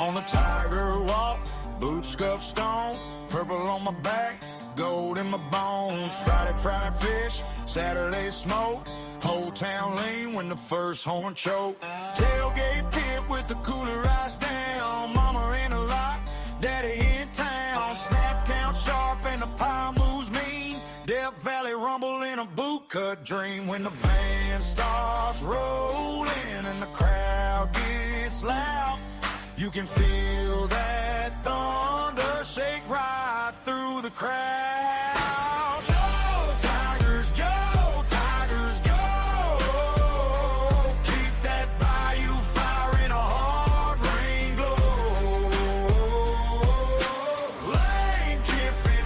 On the tiger walk, boots scuffed stone, purple on my back, gold in my bones. Friday fried fish, Saturday smoke, whole town lean when the first horn choke. Tailgate pit with the cooler eyes down, mama in a lot, daddy in town. Snap count sharp and the pile moves mean. Death Valley rumble in a bootcut dream. When the band starts rolling and the crowd gets loud, you can feel that thunder shake right through the crowd. Go Tigers, go Tigers, go. Keep that bayou fire in a hard rain glow. Lane Kiffin,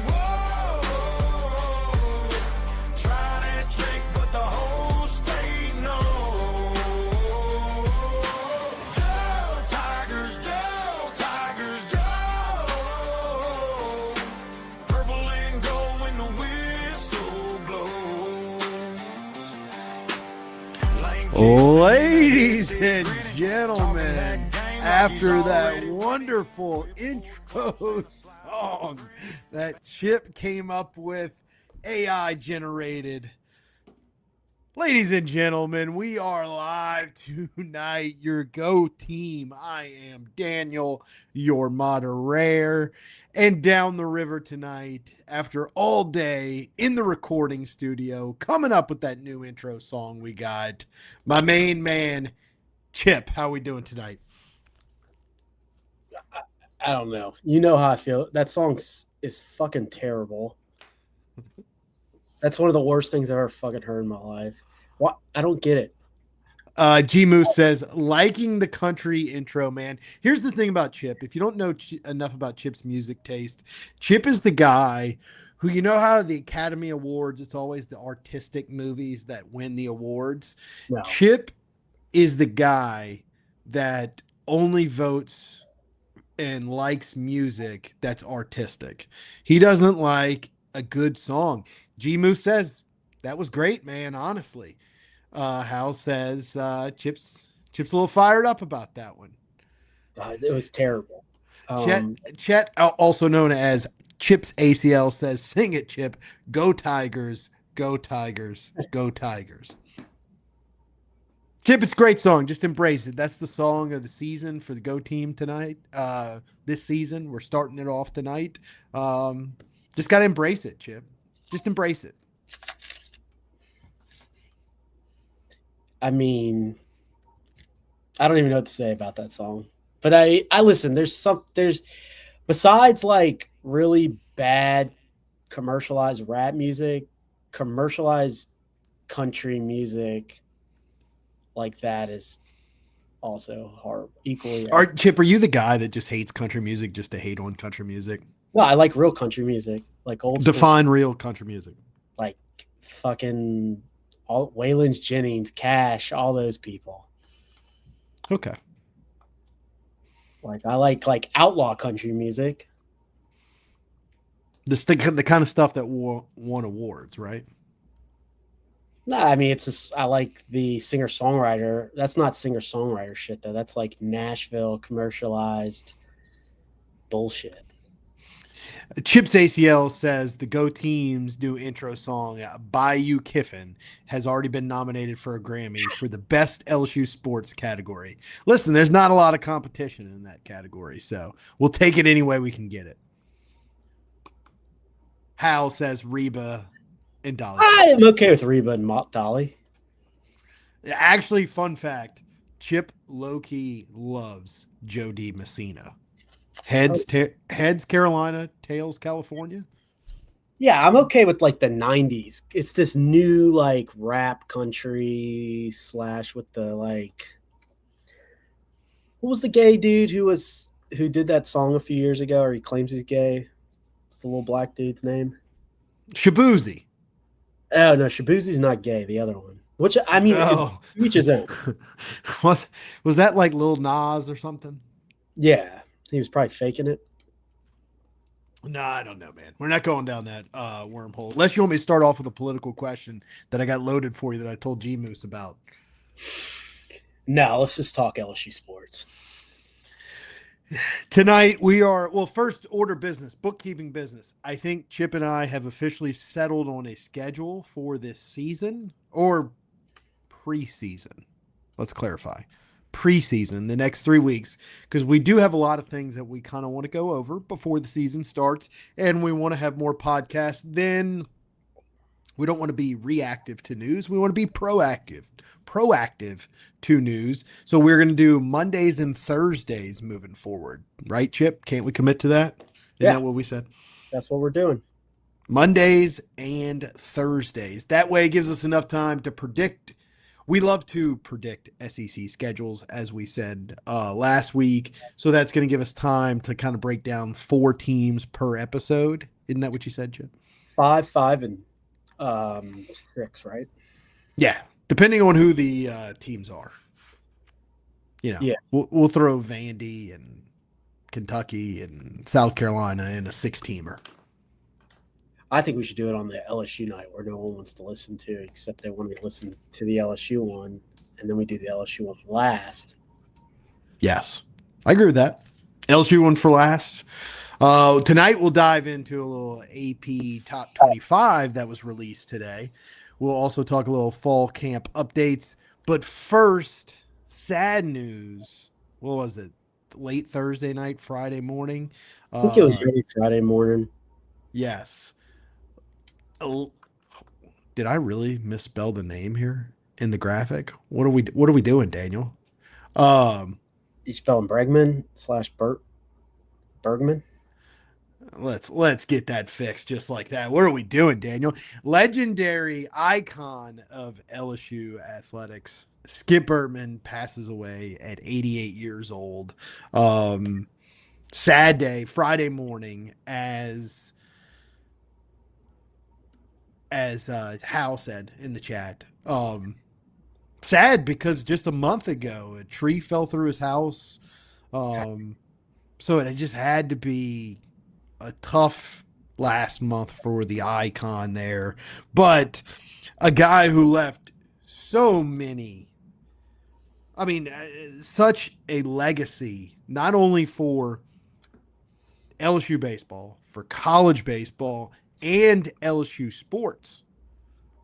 whoa. Try that trick, but the whole state knows. Go Tigers, go. Purple and gold when the whistle blows. Lane Kiffin, Ladies and gentlemen, after that wonderful intro song that Chip came up with, AI generated. Ladies and gentlemen, we are live tonight. Your Geaux Team. I am Daniel, your moderator. And down the river tonight, after all day in the recording studio, coming up with that new intro song we got, my main man, Chip. How we doing tonight? I don't know. You know how I feel. That song is fucking terrible. That's one of the worst things I've ever fucking heard in my life. What? I don't get it. G Moose says, liking the country intro, man. Here's the thing about Chip. If you don't know enough about Chip's music taste, Chip is the guy who, you know how the Academy Awards, it's always the artistic movies that win the awards. No. Chip is the guy that only votes and likes music that's artistic. He doesn't like a good song. G Moose says, that was great, man, honestly. Hal says Chip's a little fired up about that one. It was terrible. Chet, also known as Chip's ACL, says, sing it, Chip. Go Tigers, go Tigers, go Tigers. Chip, it's a great song. Just embrace it. That's the song of the season for the Geaux Team tonight. This season, we're starting it off tonight. Just got to embrace it, Chip. Just embrace it. I mean, I don't even know what to say about that song. But I listen, there's besides like really bad commercialized rap music, commercialized country music like that is also horrible. Equally. Chip, are you the guy that just hates country music just to hate on country music? No, I like real country music, like old school. Define real country music. Like fucking all Waylon Jennings, Cash, all those people. Okay. Like I like outlaw country music. The kind of stuff that won awards, right? No, I mean it's just I like the singer-songwriter. That's not singer-songwriter shit though. That's like Nashville commercialized bullshit. Chip's ACL says the Geaux Team's new intro song, Bayou Kiffin, has already been nominated for a Grammy for the best LSU sports category. Listen, there's not a lot of competition in that category, so we'll take it any way we can get it. Hal says Reba and Dolly. I am okay with Reba and Dolly. Actually, fun fact, Chip low-key loves Joe D. Messina. Heads Carolina, tails California. Yeah, I'm okay with like the 90s. It's this new like rap country / with the like what was the gay dude who did that song a few years ago, or he claims he's gay? It's the little black dude's name. Shabuzi. Oh no, Shabuzi's not gay, the other one. Which I mean each his own. Was that like Lil Nas or something? Yeah. He was probably faking it. No, I don't know, man. We're not going down that wormhole. Unless you want me to start off with a political question that I got loaded for you that I told G Moose about. No, let's just talk LSU sports. Tonight we are, well, first order business, bookkeeping business. I think Chip and I have officially settled on a schedule for this season or preseason. Let's clarify. Preseason, the next 3 weeks, because we do have a lot of things that we kind of want to go over before the season starts, and we want to have more podcasts. Then we don't want to be reactive to news. We want to be proactive to news. So we're going to do Mondays and Thursdays moving forward, right, Chip? Can't we commit to that? Isn't that what we said? That's what we're doing. Mondays and Thursdays. That way it gives us enough time to predict. We love to predict SEC schedules, as we said last week. So that's going to give us time to kind of break down 4 teams per episode. Isn't that what you said, Chip? 5, 5, and 6, right? Yeah, depending on who the teams are. Yeah. We'll throw Vandy and Kentucky and South Carolina in a 6-teamer. I think we should do it on the LSU night where no one wants to listen to except they want to listen to the LSU one, and then we do the LSU one last. Yes, I agree with that. LSU one for last. Tonight we'll dive into a little AP Top 25 that was released today. We'll also talk a little fall camp updates. But first, sad news. What was it? Late Thursday night, Friday morning? I think it was really Friday morning. Yes. Did I really misspell the name here in the graphic? What are we doing, Daniel? You spelling Bregman / Bergman? Let's get that fixed just like that. What are we doing, Daniel? Legendary icon of LSU athletics, Skip Bertman, passes away at 88 years old. Sad day, Friday morning, as Hal said in the chat. Sad because just a month ago, a tree fell through his house. So it just had to be a tough last month for the icon there, but a guy who left so many, such a legacy, not only for LSU baseball, for college baseball, and LSU sports.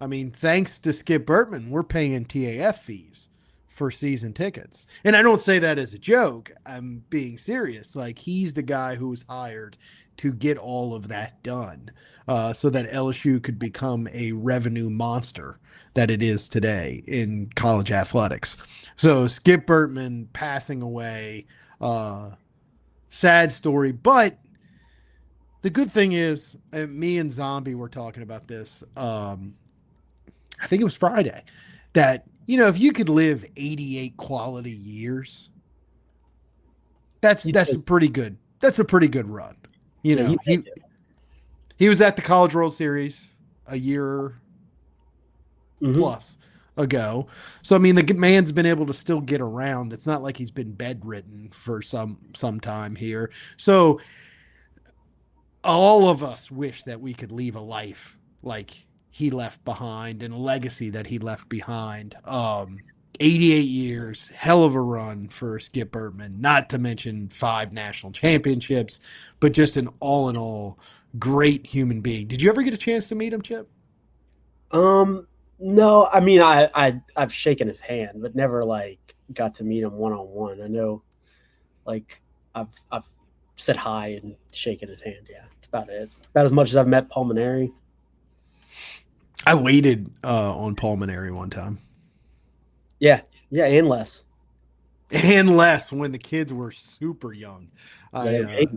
Thanks to Skip Bertman, we're paying TAF fees for season tickets. And I don't say that as a joke. I'm being serious. Like, he's the guy who was hired to get all of that done so that LSU could become a revenue monster that it is today in college athletics. So Skip Bertman passing away, sad story. But the good thing is, me and Zombie were talking about this, I think it was Friday, that, if you could live 88 quality years, that's a pretty good run. He was at the College World Series a year plus ago. So, the man's been able to still get around. It's not like he's been bedridden for some time here. So all of us wish that we could leave a life like he left behind and a legacy that he left behind. 88 years, hell of a run for Skip Bertman, not to mention 5 national championships, but just an all in all great human being. Did you ever get a chance to meet him, Chip? No, I've shaken his hand, but never got to meet him one-on-one. I know I've said hi and shaken his hand. Yeah, that's about it. About as much as I've met Paul Mainieri. I waited on Paul Mainieri one time. Yeah, and less. And less when the kids were super young. I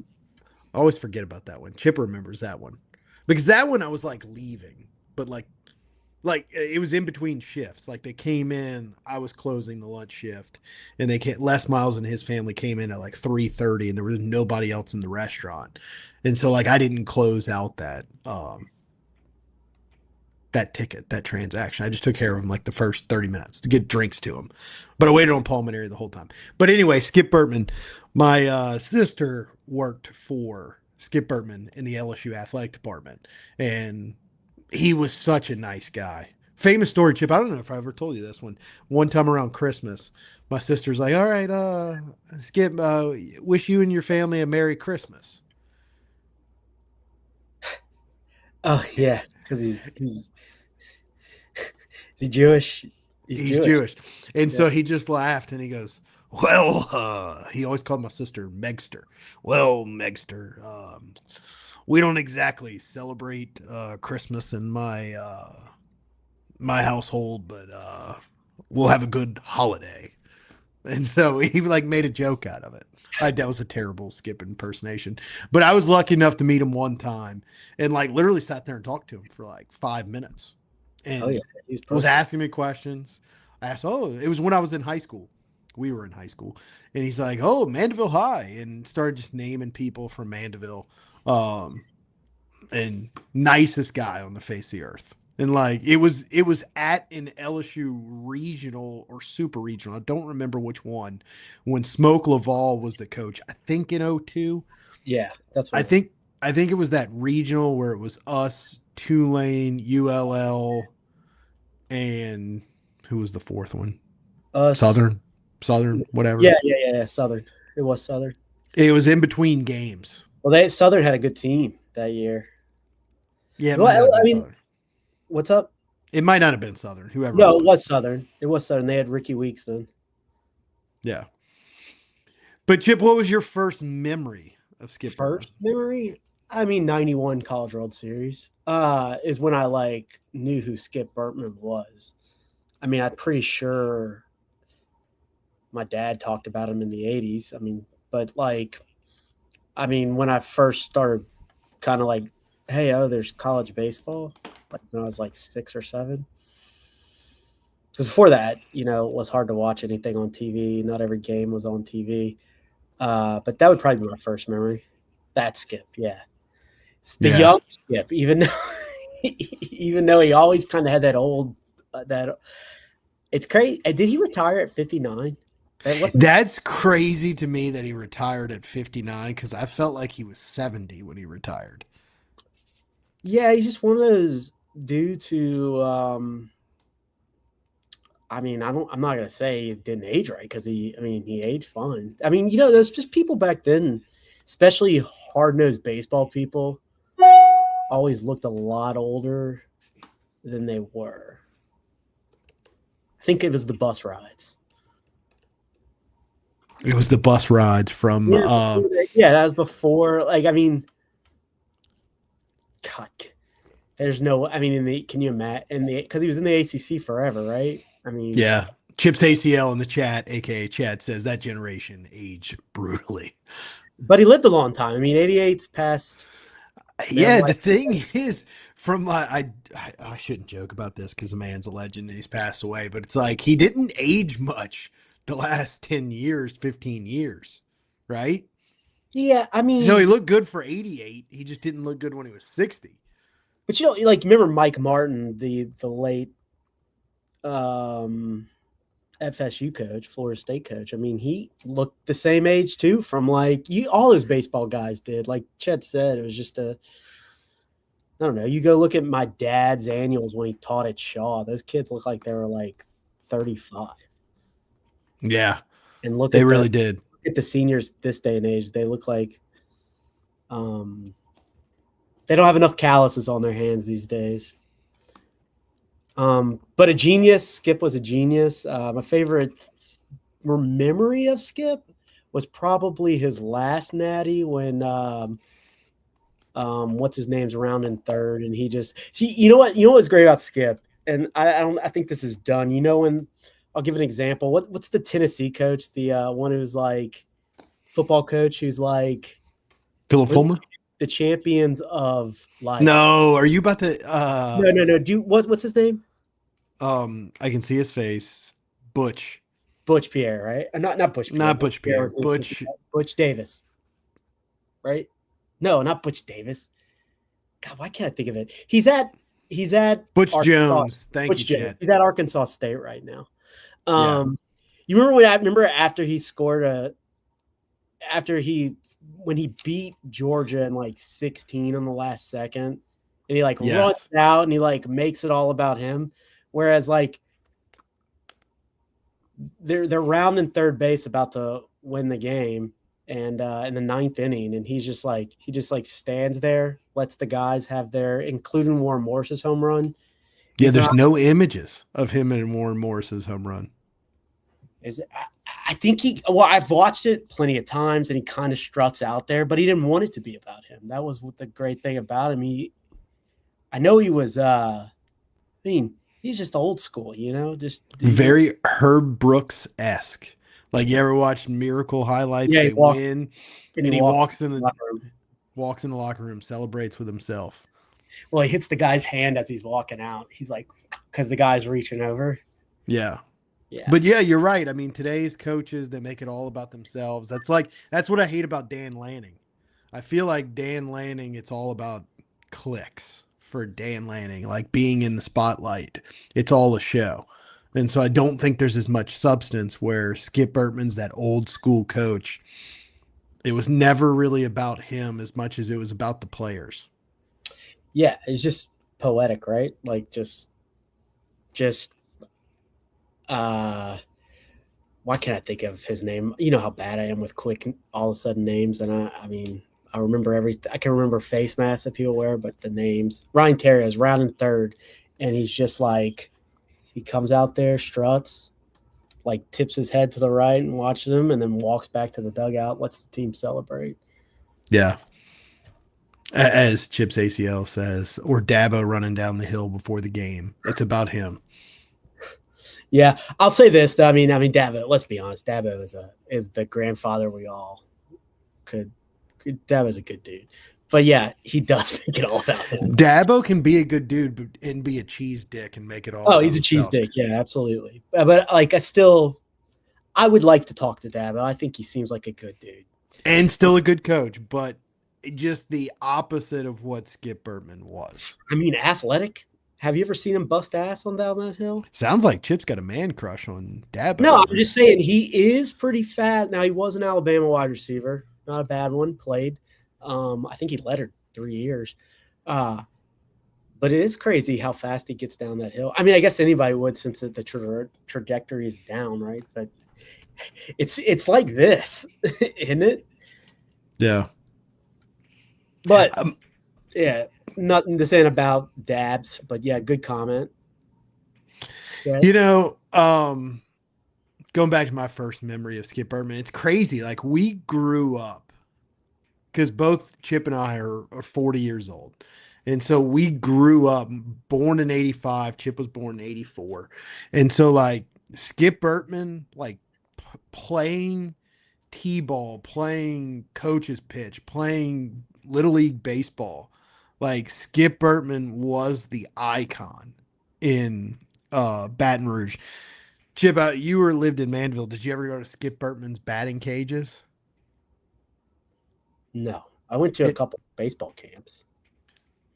always forget about that one. Chip remembers that one. Because that one I was leaving. But it was in between shifts. They came in, I was closing the lunch shift. And Les Miles and his family came in at 3:30 and there was nobody else in the restaurant. And so I didn't close out that ticket, that transaction. I just took care of him the first 30 minutes to get drinks to him. But I waited on Paul Mainieri the whole time. But anyway, Skip Bertman, my sister worked for Skip Bertman in the LSU athletic department. And he was such a nice guy Famous story, Chip. I don't know if I ever told you this one. One time around Christmas, my sister's like, "All right, Skip, wish you and your family a Merry Christmas." Oh yeah, because he's is he Jewish? He's He's Jewish. Jewish, and Yeah. so he just laughed and he goes, "Well, he always called my sister Megster. Well, Megster, we don't exactly celebrate Christmas in my household, but we'll have a good holiday." And so he like made a joke out of it. That was a terrible Skip impersonation, but I was lucky enough to meet him one time and like literally sat there and talked to him for like 5 minutes, Oh yeah, and he's was perfect. asking me questions. I asked, "Oh, it was when I was in high school. We were in high school," and he's like, "Oh, Mandeville High," and started just naming people from Mandeville. Um, and nicest guy on the face of the earth. And like it was at an LSU regional or super regional. I don't remember which one when Smoke Laval was the coach. I think in '02. Yeah, that's I what think I think it was that regional where it was us, Tulane, ULL, and who was the fourth one? us. Southern, whatever. Yeah. Southern. It was Southern. It was in between games. Well, Southern had a good team that year. Yeah, it Well, might not have I been mean, Southern. what's up? It might not have been Southern, whoever it No, it was. was Southern. It was Southern. They had Ricky Weeks then. Yeah. But Chip, what was your first memory of Skip Bertman? First memory, I mean, 91 College World Series is when I like knew who Skip Bertman was. I mean, I'm pretty sure my dad talked about him in the 80s. I mean, but like, I mean, when I first started kind of like, hey, oh, there's college baseball, like when I was like 6 or 7. Because before that, you know, it was hard to watch anything on TV. Not every game was on TV. But that would probably be my first memory. That Skip, yeah. It's the Yeah. young Skip, even though even though he always kind of had that old that it's crazy. Did he retire at 59? That wasn't. That's crazy to me that he retired at 59 because I felt like he was 70 when he retired. Yeah, he's just one of those dudes who. I mean, I'm not gonna say he didn't age right because he aged fine. I mean, you know, there's just people back then, especially hard nosed baseball people, always looked a lot older than they were. I think it was the bus rides. It was the bus rides from. Yeah, that was before. Like, I mean, God, there's no. I mean, can you imagine? Because he was in the ACC forever, right? I mean, Yeah. Chips ACL in the chat, aka Chad, says that generation aged brutally. but he lived a long time. I mean, 88's past. Yeah, the thing is, from I shouldn't joke about this because the man's a legend and he's passed away, but it's like he didn't age much the last 10 years, 15 years, right? Yeah, I mean, So he looked good for 88. He just didn't look good when he was 60. but you know, like remember Mike Martin, the late FSU coach, Florida State coach. I mean, he looked the same age too. From like all those baseball guys did. Like Chet said, it was just I don't know. You go look at my dad's annuals when he taught at Shaw. Those kids look like they were like 35. Yeah, and look they at really did. Look at the seniors this day and age. They look like they don't have enough calluses on their hands these days. But a genius. Skip was a genius. My favorite memory of Skip was probably his last natty when what's his name's around in third, and he just you know what's great about Skip, and I think this is done. You know, when I'll give an example. What's the Tennessee coach? The one who's like football coach who's like Philip Fulmer? The champions of like. No, are you about to No. What's his name? I can see his face. Butch Pierre, right? Not Butch Pierre. Not Butch Pierre. Butch Davis. Right? No, not Butch Davis. God, why can't I think of it? He's at Butch Arkansas. Thank Butch you, Jones. Chad. He's at Arkansas State right now. Yeah. You remember after he scored when he beat Georgia in like 16 on the last second, and he like runs out and he like makes it all about him. Whereas like they're rounding third base about to win the game, and in the ninth inning, and he just stands there, lets the guys have their, including Warren Morris's home run. Yeah, there's no images of him in Warren Morris's home run. I think I've watched it plenty of times, and he kind of struts out there, but he didn't want it to be about him. That was what the great thing about him. I know he was, he's just old school, just very Herb Brooks-esque. Like, you ever watched Miracle highlights? Yeah, they win, and he walks in the locker room, celebrates with himself. Well, he hits the guy's hand as he's walking out. He's like, because the guy's reaching over. Yeah. Yeah. But yeah, you're right. I mean, today's coaches, they make it all about themselves. That's what I hate about Dan Lanning. I feel like Dan Lanning, it's all about clicks for Dan Lanning, like being in the spotlight. It's all a show. And so I don't think there's as much substance, where Skip Bertman's that old school coach. It was never really about him as much as it was about the players. Yeah, it's just poetic, right? Like just why can't I think of his name? You know how bad I am with quick all of a sudden names, and I remember everything. I can remember face masks that people wear, but the names. Ryan Terry is rounding third, and he's just like, he comes out there, struts, like tips his head to the right and watches him, and then walks back to the dugout, lets the team celebrate. Yeah. As Chip's ACL says, or Dabo running down the hill before the game. It's about him. Yeah, I'll say this though. I mean, Dabo. Let's be honest. Dabo is the grandfather we all could. Dabo's a good dude, but yeah, he does make it all about him. Dabo can be a good dude and be a cheese dick and make it all. Oh, he's a cheese dick. Yeah, absolutely. But like, I would like to talk to Dabo. I think he seems like a good dude and still a good coach, but just the opposite of what Skip Bertman was. I mean, athletic. Have you ever seen him bust ass on down that hill? Sounds like Chip's got a man crush on Dabo. No, I'm just saying he is pretty fast. Now, he was an Alabama wide receiver. Not a bad one. Played. I think he lettered 3 years. But it is crazy how fast he gets down that hill. I mean, I guess anybody would, since the trajectory is down, right? But it's like this, isn't it? Yeah. But yeah, nothing to say about Dabs, but yeah, good comment. Yeah. Going back to my first memory of Skip Bertman, it's crazy. Like, we grew up, because both Chip and I are 40 years old. And so we grew up, born in 85. Chip was born in 84. And so, like, Skip Bertman, like, playing T-ball, playing coach's pitch, playing Little League baseball. Like, Skip Bertman was the icon in Baton Rouge. Chip, you lived in Manville. Did you ever go to Skip Bertman's batting cages? No. I went to a couple baseball camps.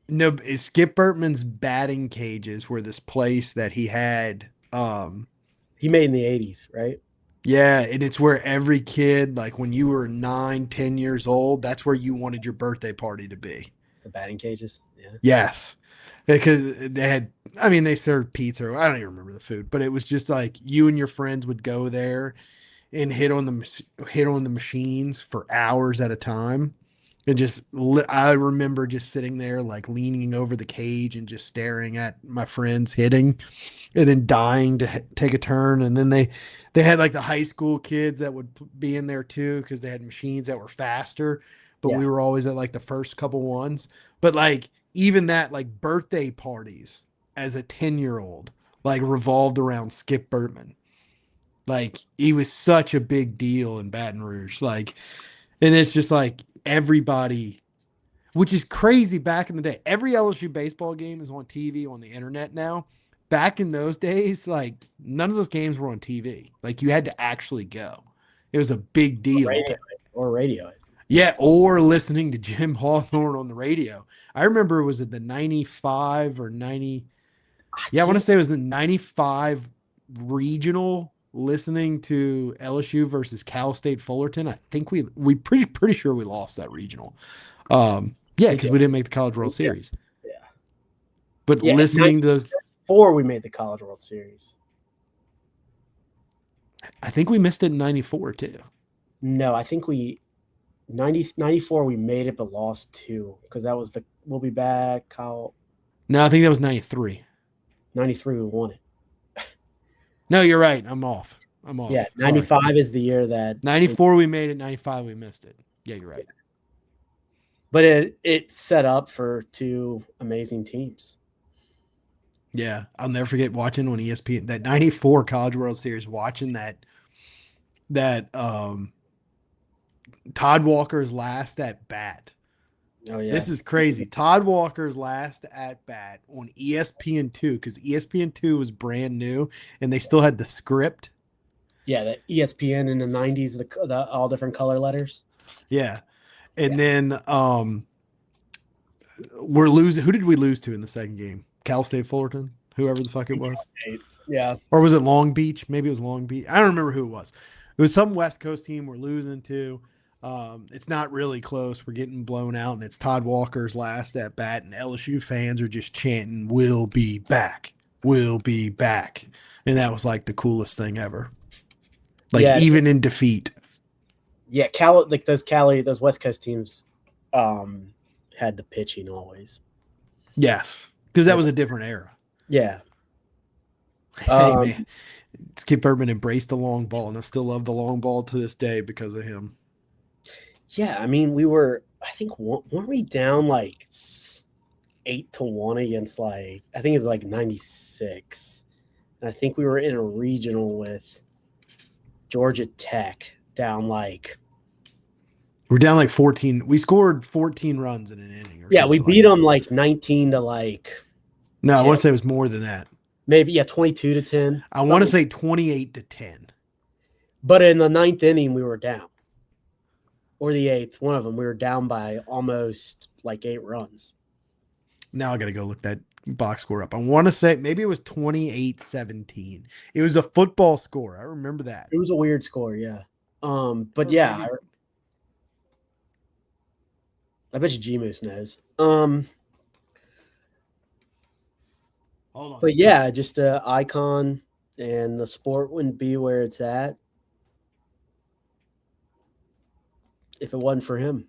No, Skip Bertman's batting cages were this place that he had. He made in the 80s, right? Yeah, and it's where every kid, like when you were 9, 10 years old, that's where you wanted your birthday party to be. The batting cages? Yeah. Yes. Because they served pizza. I don't even remember the food, but it was just like you and your friends would go there and hit on the machines for hours at a time. And I remember just sitting there, like leaning over the cage and just staring at my friends hitting, and then dying to take a turn. And then they had like the high school kids that would be in there too, because they had machines that were faster, but we were always at like the first couple ones. But like, even that, like, birthday parties as a 10-year-old, like, revolved around Skip Bertman. Like, he was such a big deal in Baton Rouge. Like, and it's just like everybody, which is crazy back in the day. Every LSU baseball game is on TV, on the internet now. Back in those days, like, none of those games were on TV. Like, you had to actually go. It was a big deal. Or radio it. Yeah, or listening to Jim Hawthorne on the radio. I remember it was at the 95 or 90. Yeah, I want to say it was the 95 regional, listening to LSU versus Cal State Fullerton. I think we pretty sure we lost that regional. Yeah, because we didn't make the College World Series. Yeah. But listening to those. before we made the College World Series. I think we missed it in 94 too. No, I think 94 we made it but lost 2 because that was the we'll be back. Kyle, No, I think that was 93. 93 we won it. No, you're right. I'm off. Yeah, Sorry. 95 is the year that 94 we made it. 95 we missed it. Yeah, you're right. But it set up for 2 amazing teams. Yeah, I'll never forget watching on ESPN that 94 College World Series, watching that Todd Walker's last at bat. Oh yeah. This is crazy. Todd Walker's last at bat on ESPN2 because ESPN2 was brand new and they still had the script. Yeah, the ESPN in the 90s, the all different color letters. Yeah. And then we're losing. Who did we lose to in the second game? Cal State Fullerton? Whoever the fuck it was. Yeah. Or was it Long Beach? Maybe it was Long Beach. I don't remember who it was. It was some West Coast team we're losing to. It's not really close. We're getting blown out, and it's Todd Walker's last at bat, and LSU fans are just chanting, "We'll be back. We'll be back." And that was like the coolest thing ever. Like, Yeah. even in defeat. Yeah, those West Coast teams had the pitching always. Yes, because that was a different era. Yeah. Hey, man. Skip Bertman embraced the long ball, and I still love the long ball to this day because of him. Yeah, I mean, weren't we down like 8-1 against I think it's like 96. And I think we were in a regional with Georgia Tech down We're down like 14. We scored 14 runs in an inning. Yeah, we beat them like 19 to No, 10. I want to say it was more than that. Maybe 22 to 10. I want to say 28 to 10. But in the 9th inning, we were down. Or the 8th, one of them, we were down by almost 8 runs. Now I got to go look that box score up. I want to say maybe it was 28-17. It was a football score. I remember that. It was a weird score, yeah. But yeah, I bet you G-Moose knows. Hold on. But yeah, just an icon, and the sport wouldn't be where it's at if it wasn't for him.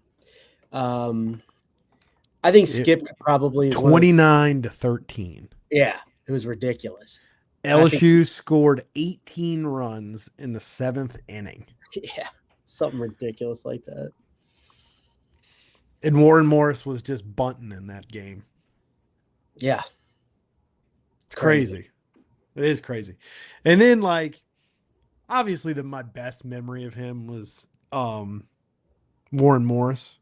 I think Skip probably 29-13. Yeah, it was ridiculous. LSU scored 18 runs in the 7th inning. Yeah, something ridiculous like that. And Warren Morris was just bunting in that game. Yeah. It's crazy. It is crazy. And then obviously my best memory of him was Warren Morris.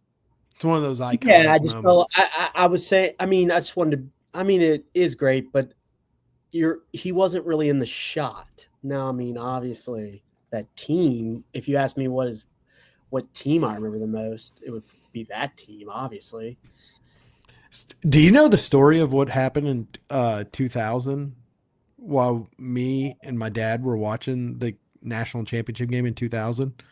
It's one of those icons. Yeah, I just felt I was saying, it is great, but he wasn't really in the shot. Now, obviously that team, if you ask me what team I remember the most, it would be that team, obviously. Do you know the story of what happened in 2000 while me and my dad were watching the national championship game in 2000?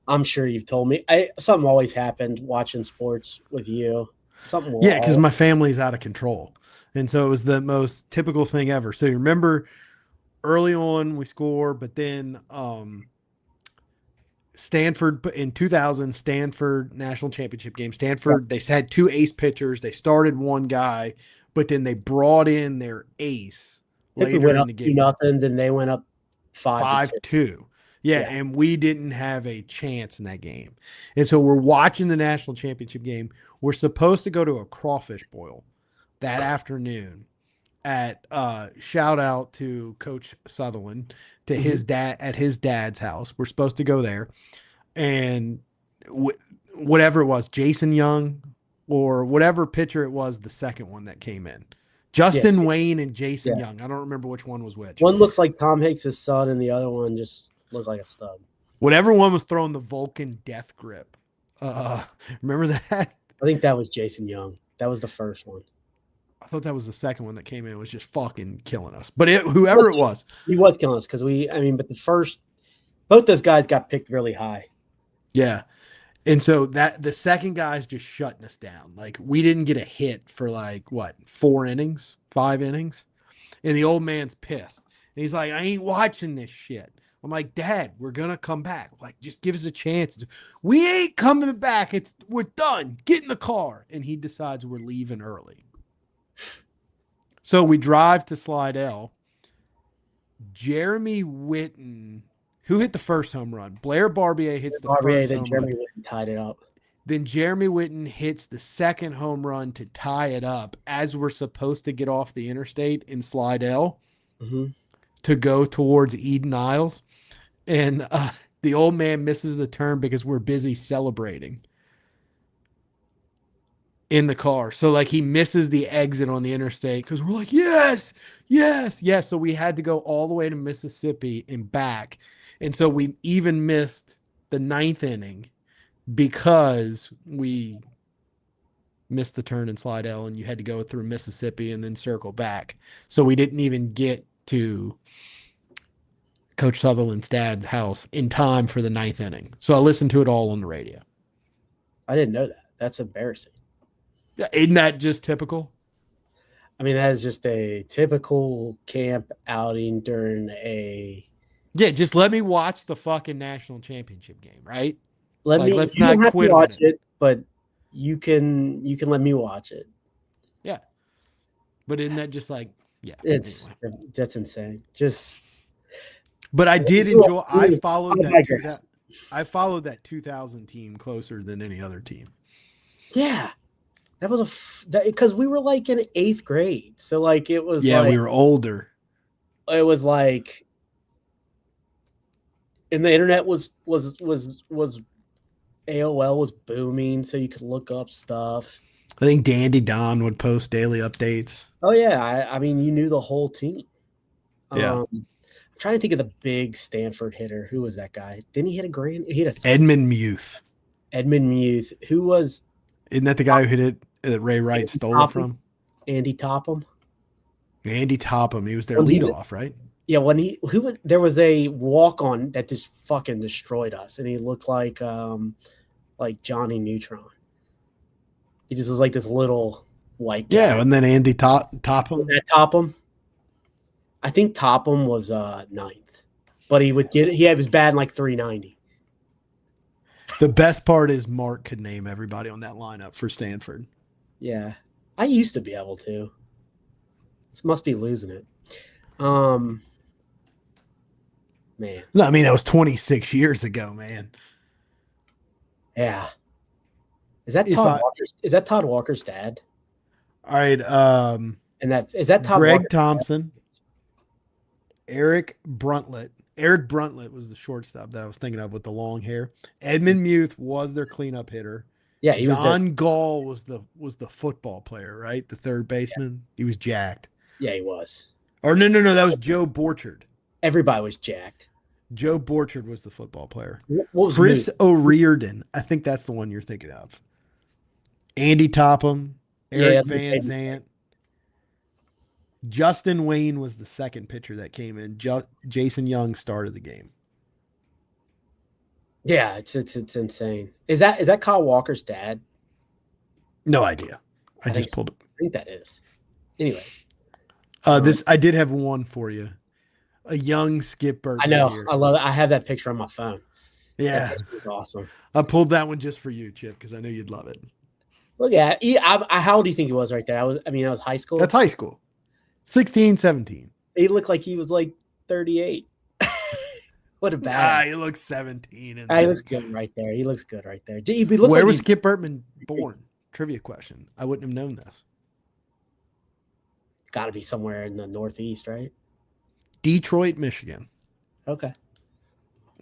I'm sure you've told me. Something always happened watching sports with you. Yeah, because my family's out of control. And so it was the most typical thing ever. So you remember early on we score, but then Stanford in 2000, Stanford national championship game. Stanford, they had 2 ace pitchers. They started one guy, but then they brought in their ace later in the game. Nothing. Then they went up 5-2. Yeah, and we didn't have a chance in that game. And so we're watching the national championship game. We're supposed to go to a crawfish boil that afternoon at shout out to Coach Sutherland to his dad at his dad's house. We're supposed to go there, and whatever it was, Jason Young or whatever pitcher it was, the second one that came in, Justin Wayne and Jason Young. I don't remember which one was which. One looks like Tom Hanks' son, and the other one just looked like a stud. Whatever one was throwing the Vulcan death grip. Remember that? I think that was Jason Young. That was the first one. I thought that was the second one that came in, was just fucking killing us. But whoever it was. He was killing us because both those guys got picked really high. Yeah. And so the second guy's just shutting us down. We didn't get a hit for 5 innings. And the old man's pissed. And he's like, I ain't watching this shit. I'm like, Dad, we're going to come back. Like, just give us a chance. We ain't coming back. We're done. Get in the car. And he decides we're leaving early. So we drive to Slidell. Jeremy Witten, who hit the first home run? Blair Barbier hits the first home Jeremy run. Witten tied it up. Then Jeremy Witten hits the second home run to tie it up as we're supposed to get off the interstate in Slidell to go towards Eden Isles. And the old man misses the turn because we're busy celebrating in the car. So like he misses the exit on the interstate because we're like, yes. So we had to go all the way to Mississippi and back. And so we even missed the 9th inning because we missed the turn in Slidell and you had to go through Mississippi and then circle back. So we didn't even get to Coach Sutherland's dad's house in time for the 9th inning. So I listened to it all on the radio. I didn't know that. That's embarrassing. Isn't that just typical? I mean, that is just a typical camp outing during a... Yeah, just let me watch the fucking national championship game, right? Let's not quit on it, but you can let me watch it. Yeah. But isn't that just like, yeah. That's insane. But I did enjoy, I followed that 2000 team closer than any other team. Yeah. That was because we were like in 8th grade. So like it was we were older. It was like, and the internet was AOL was booming, so you could look up stuff. I think Dandy Don would post daily updates. Oh yeah, I mean you knew the whole team. Yeah. I'm trying to think of the big Stanford hitter. Who was that guy? Didn't he hit a grand? He hit a Edmund Muth. Edmund Muth. Who was? Isn't that the guy who hit it that Ray Wright stole it from? Andy Topham. Andy Topham. He was their leadoff, right? Yeah, there was a walk-on that just fucking destroyed us, and he looked like Johnny Neutron. He just was like this little white guy. Yeah, and then Andy Topham. That Topham. I think Topham was 9th, but he was batting like 390. The best part is Mark could name everybody on that lineup for Stanford. Yeah, I used to be able to. This must be losing it. Man. No, I mean, that was 26 years ago, man. Yeah. Is that Todd Walker's dad? All right. And is that Todd Greg Walker's Thompson, dad? Eric Bruntlett. Eric Bruntlett was the shortstop that I was thinking of with the long hair. Edmund Muth was their cleanup hitter. Yeah, he was. John Gall was the football player, right? The third baseman. Yeah. He was jacked. Yeah, he was. Or no, that was Joe Borchard. Everybody was jacked. Joe Borchard was the football player. What was Chris O'Riordan. I think that's the one you're thinking of. Andy Topham, Eric Van Zant. Justin Wayne was the second pitcher that came in. Jason Young started the game. Yeah, it's insane. Is that Kyle Walker's dad? No idea. I just pulled it. I think that is. Anyway. I did have one for you. A young Skip Bertman. I know. Here. I love it. I have that picture on my phone. Yeah. That's awesome. I pulled that one just for you, Chip, because I know you'd love it. Look at it. How old do you think he was right there? I was high school. That's high school. 16, 17. He looked like he was like 38. What a bad. He looks 17. He looks good right there. He looks good right there. Where was Skip Bertman born? Trivia question. I wouldn't have known this. Got to be somewhere in the Northeast, right? Detroit, Michigan. Okay.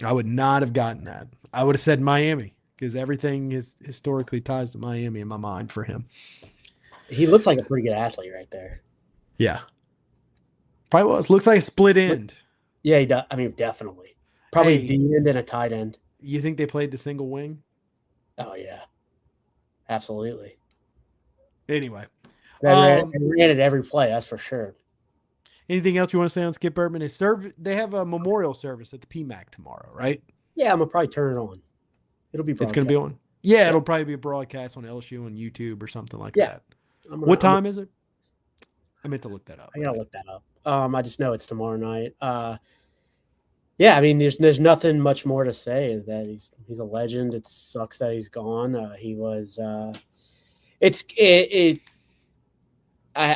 I would not have gotten that. I would have said Miami because everything is historically ties to Miami in my mind for him. He looks like a pretty good athlete right there. Yeah. Probably was. Looks like a split end. Yeah, he does. I mean, definitely. Probably D end and a tight end. You think they played the single wing? Oh, yeah. Absolutely. Anyway. They ran it every play, that's for sure. Anything else you want to say on Skip Bertman? They have a memorial service at the PMAC tomorrow, right? Yeah, I'm going to probably turn it on. It'll be broadcast. It's going to be on? Yeah, it'll probably be a broadcast on LSU on YouTube or something like that. What time is it? I meant to look that up. I gotta look that up. I just know it's tomorrow night. Yeah, I mean, there's nothing much more to say. Is that he's a legend. It sucks that he's gone. He was. I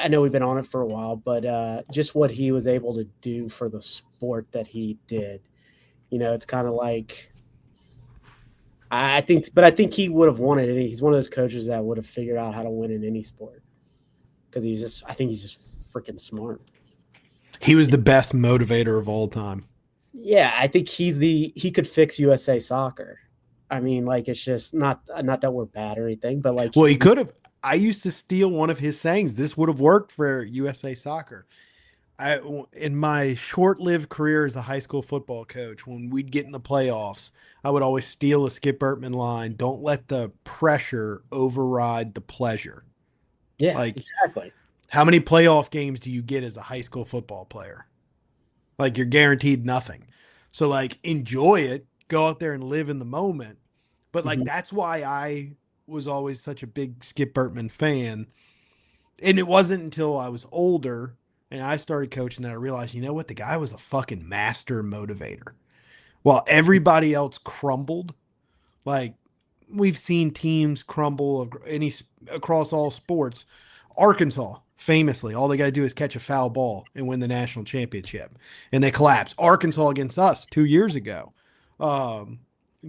know we've been on it for a while, but just what he was able to do for the sport that he did, it's kind of like I think he would have won it. He's one of those coaches that would have figured out how to win in any sport because I think he's just freaking smart. He was the best motivator of all time. Yeah, I think he could fix USA soccer. I mean, like, it's just not that we're bad or anything, but like, well, he could have. I used to steal one of his sayings. This would have worked for USA soccer. In my short-lived career as a high school football coach, when we'd get in the playoffs, I would always steal a Skip Bertman line. Don't let the pressure override the pleasure. Yeah, like, exactly. How many playoff games do you get as a high school football player? Like, you're guaranteed nothing. So, like, enjoy it. Go out there and live in the moment. But, like, that's why I was always such a big Skip Bertman fan. And it wasn't until I was older and I started coaching that I realized, you know what? The guy was a fucking master motivator. While everybody else crumbled, like, we've seen teams crumble across all sports. Arkansas, famously, all they got to do is catch a foul ball and win the national championship. And they collapse. Arkansas against us 2 years ago.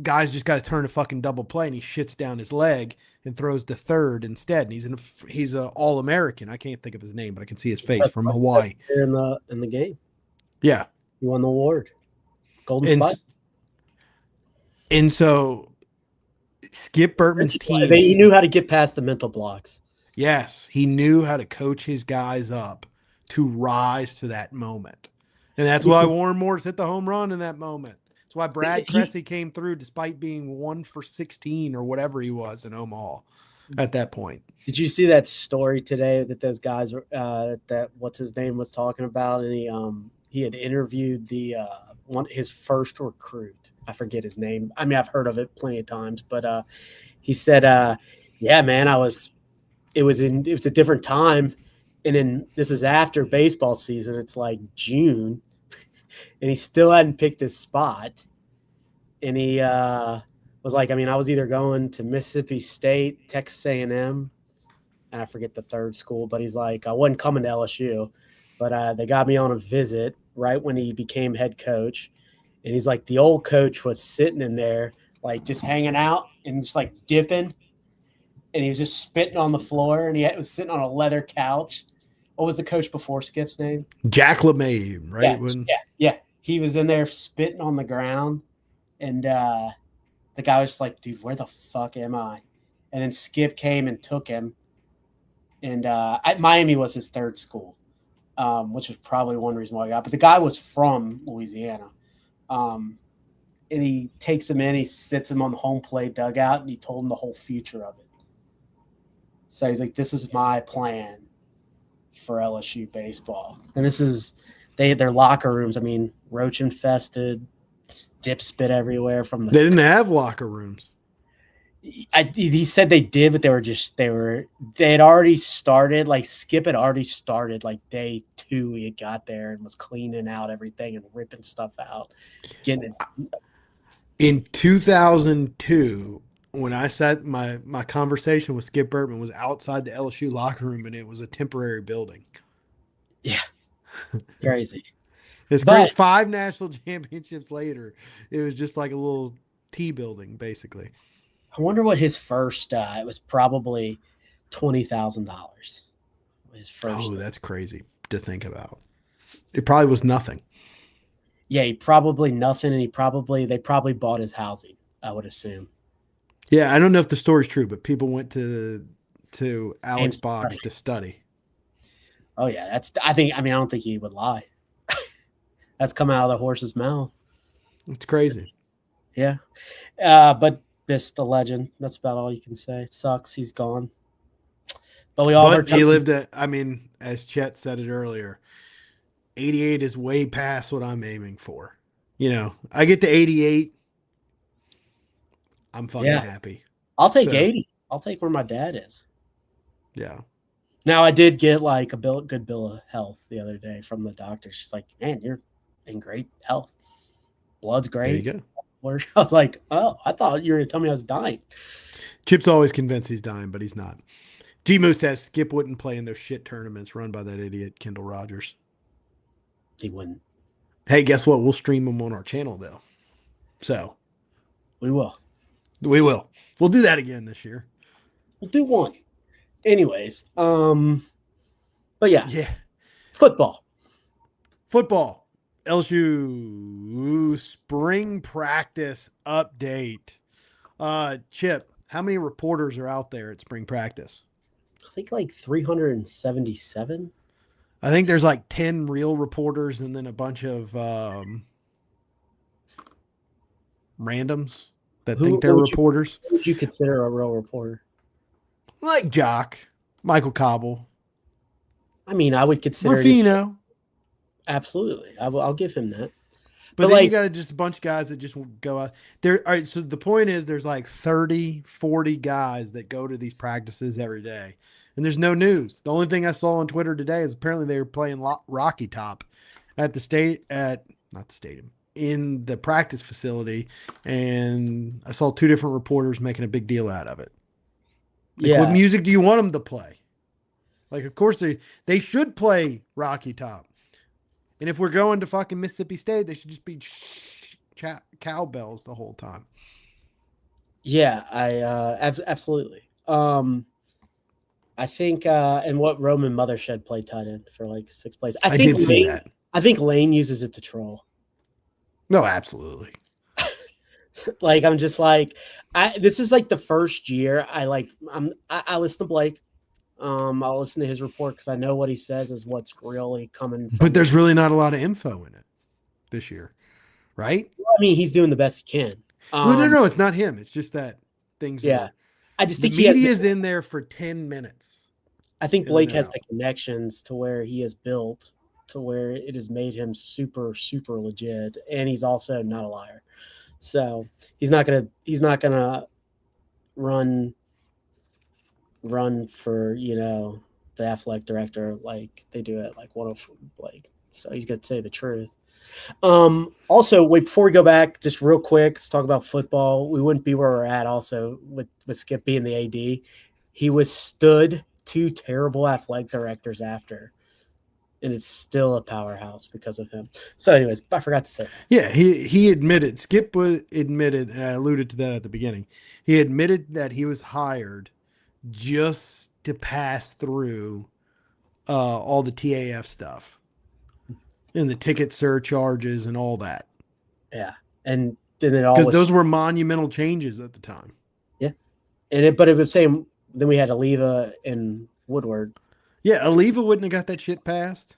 Guys just got to turn a fucking double play, and he shits down his leg and throws the third instead. And he's an All-American. I can't think of his name, but I can see his face from Hawaii. In the game. Yeah. He won the award. Golden Spike. And so Skip Bertman's team. He knew how to get past the mental blocks. Yes, he knew how to coach his guys up to rise to that moment. And that's why Warren Morris hit the home run in that moment. That's why Brad Cressy came through despite being 1 for 16 or whatever he was in Omaha at that point. Did you see that story today that those guys that what's his name was talking about? And he had interviewed his first recruit. I forget his name. I mean, I've heard of it plenty of times, but he said, yeah, man, it was a different time. And then this is after baseball season. It's like June and he still hadn't picked his spot. And he was like, I mean, I was either going to Mississippi State, Texas A&M, and I forget the third school, but he's like, I wasn't coming to LSU, but they got me on a visit right when he became head coach. And he's like, the old coach was sitting in there, like just hanging out and just like dipping. And he was just spitting on the floor, and he was sitting on a leather couch. What was the coach before Skip's name? Jack LeMay, right? Yeah. He was in there spitting on the ground, and the guy was just like, dude, where the fuck am I? And then Skip came and took him, and Miami was his third school, which was probably one reason why I got. But the guy was from Louisiana, and he takes him in, he sits him on the home plate dugout, and he told him the whole future of it. So he's like, this is my plan for LSU baseball. And this is their locker rooms. I mean, roach infested, dip spit everywhere from the. They didn't have locker rooms. He said they did, but they had already started. Like Skip had already started like day 2. He had got there and was cleaning out everything and ripping stuff out, getting it. In 2002. When I sat, my conversation with Skip Bertman was outside the LSU locker room, and it was a temporary building. Yeah, crazy. It's crazy. 5 national championships later, it was just like a little T building, basically. I wonder what his first. It was probably $20,000. His first. Oh, that's crazy to think about. It probably was nothing. Yeah, he probably nothing, and they probably bought his housing, I would assume. Yeah, I don't know if the story's true, but people went to Alex Boggs to study. Oh yeah, I don't think he would lie. That's come out of the horse's mouth. It's crazy. Yeah. But just a legend. That's about all you can say. It sucks. He's gone. But he lived as Chet said it earlier, 88 is way past what I'm aiming for. I get to 88. I'm fucking happy. I'll take 80. I'll take where my dad is. Yeah. Now I did get like a good bill of health the other day from the doctor. She's like, "Man, you're in great health. Blood's There you great." go. I was like, "Oh, I thought you were gonna tell me I was dying." Chip's always convinced he's dying, but he's not. G Moose says Skip wouldn't play in those shit tournaments run by that idiot Kendall Rogers. He wouldn't. Hey, guess what? We'll stream them on our channel, though. So We will. we will. We'll do that again this year. We'll do one. Anyways, but yeah, Football. LSU spring practice update. Chip, how many reporters are out there at spring practice? I think like 377. I think there's like 10 real reporters and then a bunch of randoms that think they're reporters. Who would you consider a real reporter? Like Jock, Michael Cobble. I mean, I would consider Rufino. Absolutely. I'll give him that. But then you got just a bunch of guys that just go out there. All right. So the point is there's like 30, 40 guys that go to these practices every day. And there's no news. The only thing I saw on Twitter today is apparently they were playing Rocky Top at not the stadium, in the practice facility. And I saw two different reporters making a big deal out of it. Like, what music do you want them to play? Like, of course they should play Rocky Top. And if we're going to fucking Mississippi State, they should just be cowbells the whole time. Yeah, absolutely. I think and what Roman Mothershed played tight end for like 6 plays. I think did see that. I think Lane uses it to troll. No, absolutely. Like, I'm just like, this is like the first year I listen to Blake. I'll listen to his report because I know what he says is what's really coming from. But there's really not a lot of info in it this year, right? I mean, he's doing the best he can. No, it's not him. It's just that things. Yeah, I just think the media's in there for 10 minutes. I think Blake has the connections to where he has built to where it has made him super, super legit, and he's also not a liar. So he's not gonna run for, the athletic director like they do at like 104 Blake. So he's gonna say the truth. Also, wait, before we go back, just real quick, let's talk about football. We wouldn't be where we're at also with Skip being the AD. He withstood 2 terrible athletic directors after, and it's still a powerhouse because of him. So anyways, I forgot to say. Yeah, he admitted, Skip admitted, and I alluded to that at the beginning. He admitted that he was hired just to pass through all the TAF stuff and the ticket surcharges and all that. Yeah, and then it all because those were monumental changes at the time. Yeah, but it was saying then we had Oliva and Woodward. Yeah, Oliva wouldn't have got that shit passed.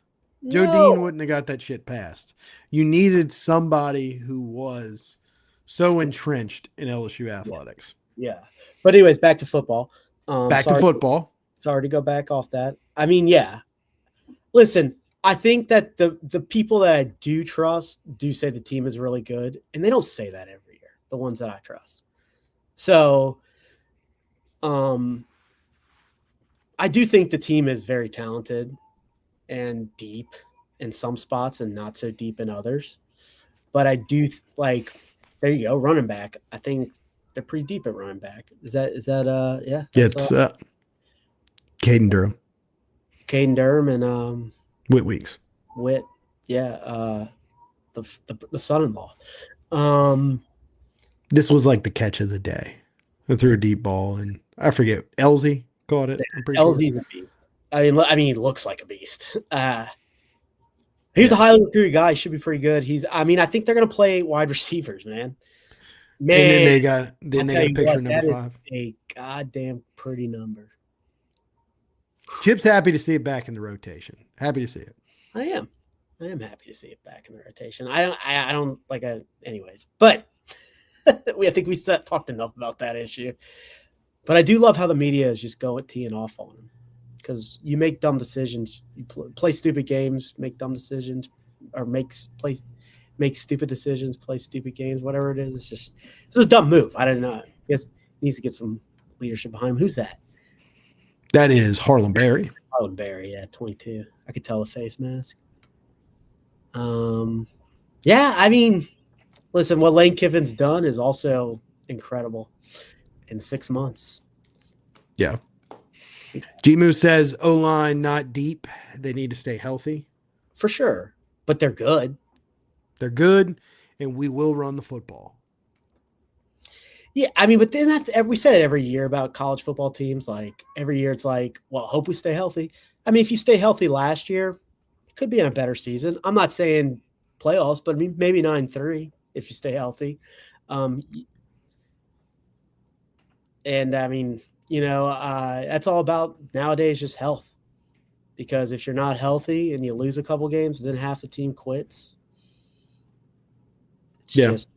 Joe Dean wouldn't have got that shit passed. You needed somebody who was so entrenched in LSU athletics. Yeah. But anyways, back to football. To football. Sorry to go back off that. I mean, yeah. Listen, I think that the people that I do trust do say the team is really good, and they don't say that every year, the ones that I trust. So, I do think the team is very talented and deep in some spots and not so deep in others. But I do there you go, running back. I think they're pretty deep at running back. Is that yeah? Yeah, it's Caden Durham. Caden Durham and Whit Weeks. Whit, yeah, the son-in-law. This was like the catch of the day. They threw a deep ball, and I forget, Elsie caught it. I'm pretty Elsie's a beast. I mean, he looks like a beast. He's a highly recruited guy. He should be pretty good. I think they're gonna play wide receivers, man. And then they got a picture number 5. That is a goddamn pretty number. Chip's happy to see it back in the rotation. Happy to see it. I am happy to see it back in the rotation. I don't anyways, but I think we talked enough about that issue. But I do love how the media is just teeing off on him, because you make dumb decisions, you play stupid games, make dumb decisions, or make stupid decisions, play stupid games, whatever it is. It's a dumb move. I don't know. I guess he needs to get some leadership behind him. Who's that? That is Harlem Berry. Harlem Berry, yeah, 22. I could tell the face mask. Yeah, I mean, listen, what Lane Kiffin's done is also incredible in 6 months. Yeah. G-Moo says O-line not deep. They need to stay healthy. For sure, but they're good. They're good, and we will run the football. Yeah, I mean, but then we said it every year about college football teams. Like every year, it's like, well, hope we stay healthy. I mean, if you stay healthy last year, it could be a better season. I'm not saying playoffs, but I mean maybe 9-3 if you stay healthy. And I mean, that's all about nowadays just health. Because if you're not healthy and you lose a couple games, then half the team quits. It's just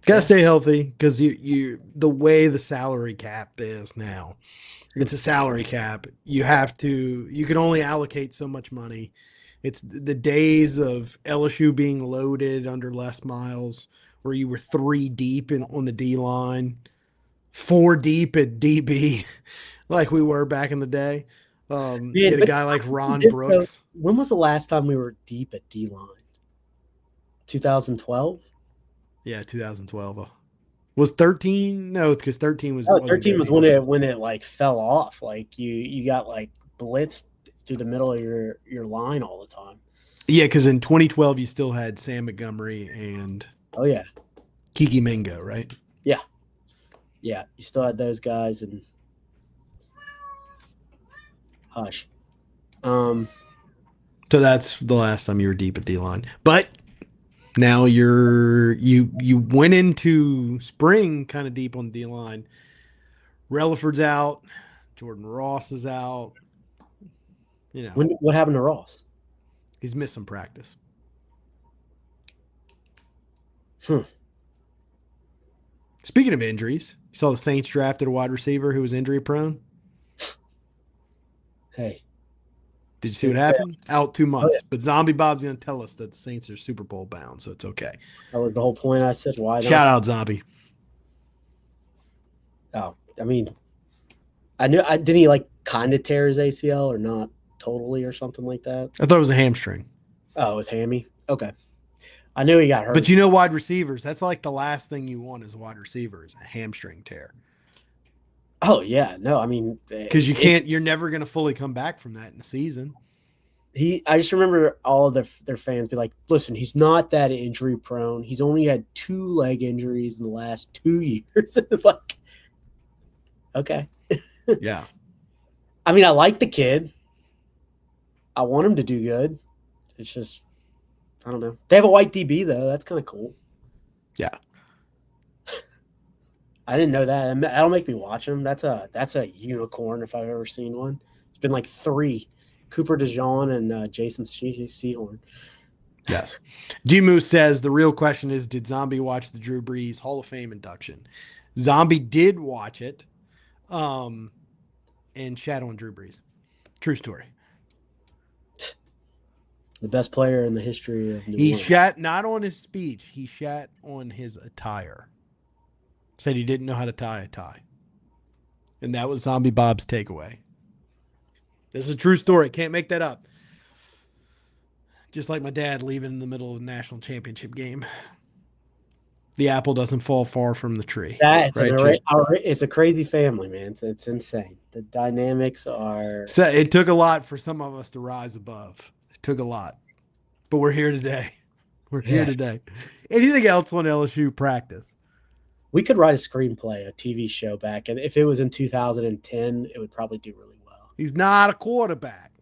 gotta stay healthy because you the way the salary cap is now. It's a salary cap. You can only allocate so much money. It's the days of LSU being loaded under Les Miles, where you were 3 deep on the D line, 4 deep at DB, like we were back in the day. Get a guy like Ron Brooks. When was the last time we were deep at D line? 2012. Yeah, 2012. Was 13? No, because 13 was. 13 was when it like fell off. Like you got like blitzed through the middle of your line all the time. Yeah, because in 2012 you still had Sam Montgomery and Kiki Mingo, right? Yeah, you still had those guys and hush. So that's the last time you were deep at D line, but now you went into spring kind of deep on D line. Relaford's out, Jordan Ross is out. What happened to Ross? He's missed some practice. Speaking of injuries, you saw the Saints drafted a wide receiver who was injury prone. Hey. Did you see what happened? Out 2 months. But Zombie Bob's going to tell us that the Saints are Super Bowl bound, so it's okay. That was the whole point. I said, why not? Shout out, Zombie. Oh, I mean, didn't he like kind of tear his ACL or not totally or something like that? I thought it was a hamstring. Oh, it was hammy? Okay. I knew he got hurt. But wide receivers, that's like the last thing you want as a wide receiver is a hamstring tear. Oh, yeah. No, I mean. Because you're never going to fully come back from that in a season. I just remember all of their fans be like, listen, he's not that injury prone. He's only had 2 leg injuries in the last 2 years. Like, okay. Yeah. I mean, I like the kid. I want him to do good. It's just, I don't know. They have a white DB, though. That's kind of cool. Yeah. I didn't know that. That'll make me watch him. That's a unicorn if I've ever seen one. It's been like 3. Cooper DeJean and Jason Sehorn. Yes. G-Moo says the real question is, did Zombie watch the Drew Brees Hall of Fame induction? Zombie did watch it and shat on Drew Brees. True story. The best player in the history of New Orleans. He shat not on his speech. He shat on his attire. Said he didn't know how to tie a tie. And that was Zombie Bob's takeaway. This is a true story. Can't make that up. Just like my dad leaving in the middle of the national championship game. The apple doesn't fall far from the tree. It's a crazy family, man. It's insane. The dynamics are. So it took a lot for some of us to rise above. It took a lot. But we're here today. We're here today. Anything else on LSU practice? We could write a screenplay, a TV show back. And if it was in 2010, it would probably do really well. He's not a quarterback.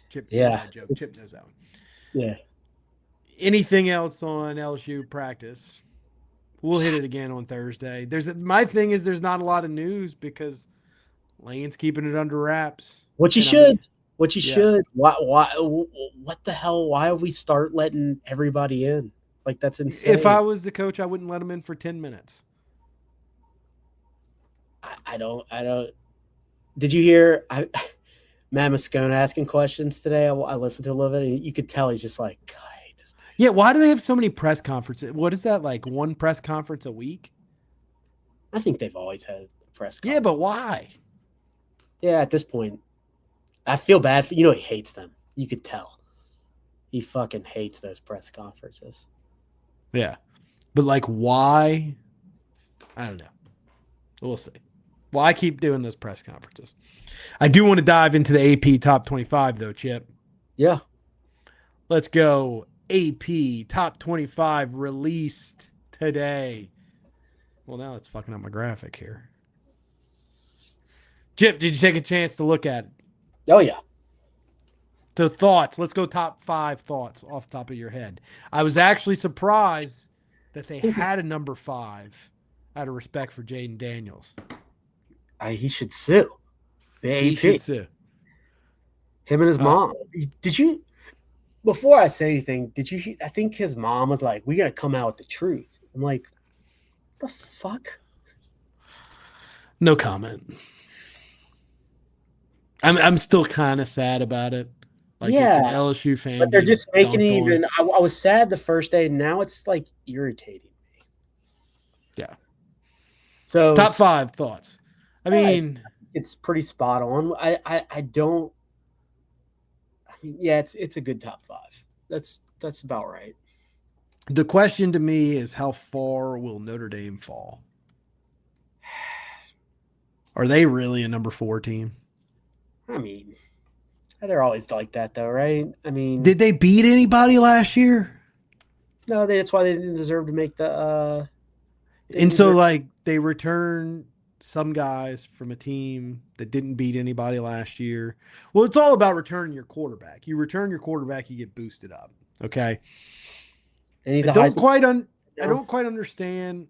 Chip knows that one. Yeah. Anything else on LSU practice? We'll hit it again on Thursday. My thing is there's not a lot of news because Lane's keeping it under wraps. What you should. Why? What the hell? Why would we start letting everybody in? Like, that's insane. If I was the coach, I wouldn't let him in for 10 minutes. I don't. Did you hear Matt Moscone asking questions today? I listened to a little bit. And you could tell he's just like, God, I hate this guy. Yeah, why do they have so many press conferences? What is that, like one press conference a week? I think they've always had a press conference. Yeah, but why? Yeah, at this point, I feel bad for he hates them. You could tell. He fucking hates those press conferences. Yeah. But like why? I don't know. We'll see. Well, I keep doing those press conferences. I do want to dive into the AP top 25 though, Chip. Yeah. Let's go. AP top 25 released today. Well, now it's fucking up my graphic here. Chip, did you take a chance to look at it? Oh, yeah. So thoughts. Let's go top 5 thoughts off the top of your head. I was actually surprised that they had a number 5 out of respect for Jaden Daniels. He should sue. The AP. He should sue. Him and his mom. Did you, before I say anything, I think his mom was like, we got to come out with the truth. I'm like, the fuck? No comment. I'm still kind of sad about it. Like, yeah, it's an LSU fan. But they're just making it even. I was sad the first day. Now it's like irritating me. Yeah. So top 5 thoughts. I mean, it's pretty spot on. I don't. I mean, yeah, it's a good top 5. That's about right. The question to me is, how far will Notre Dame fall? Are they really a number 4 team? I mean, they're always like that, though, right? I mean, did they beat anybody last year? No, that's why they didn't deserve to make the. And so, like, they return some guys from a team that didn't beat anybody last year. Well, it's all about returning your quarterback. You return your quarterback, you get boosted up. Okay. And he's I don't quite understand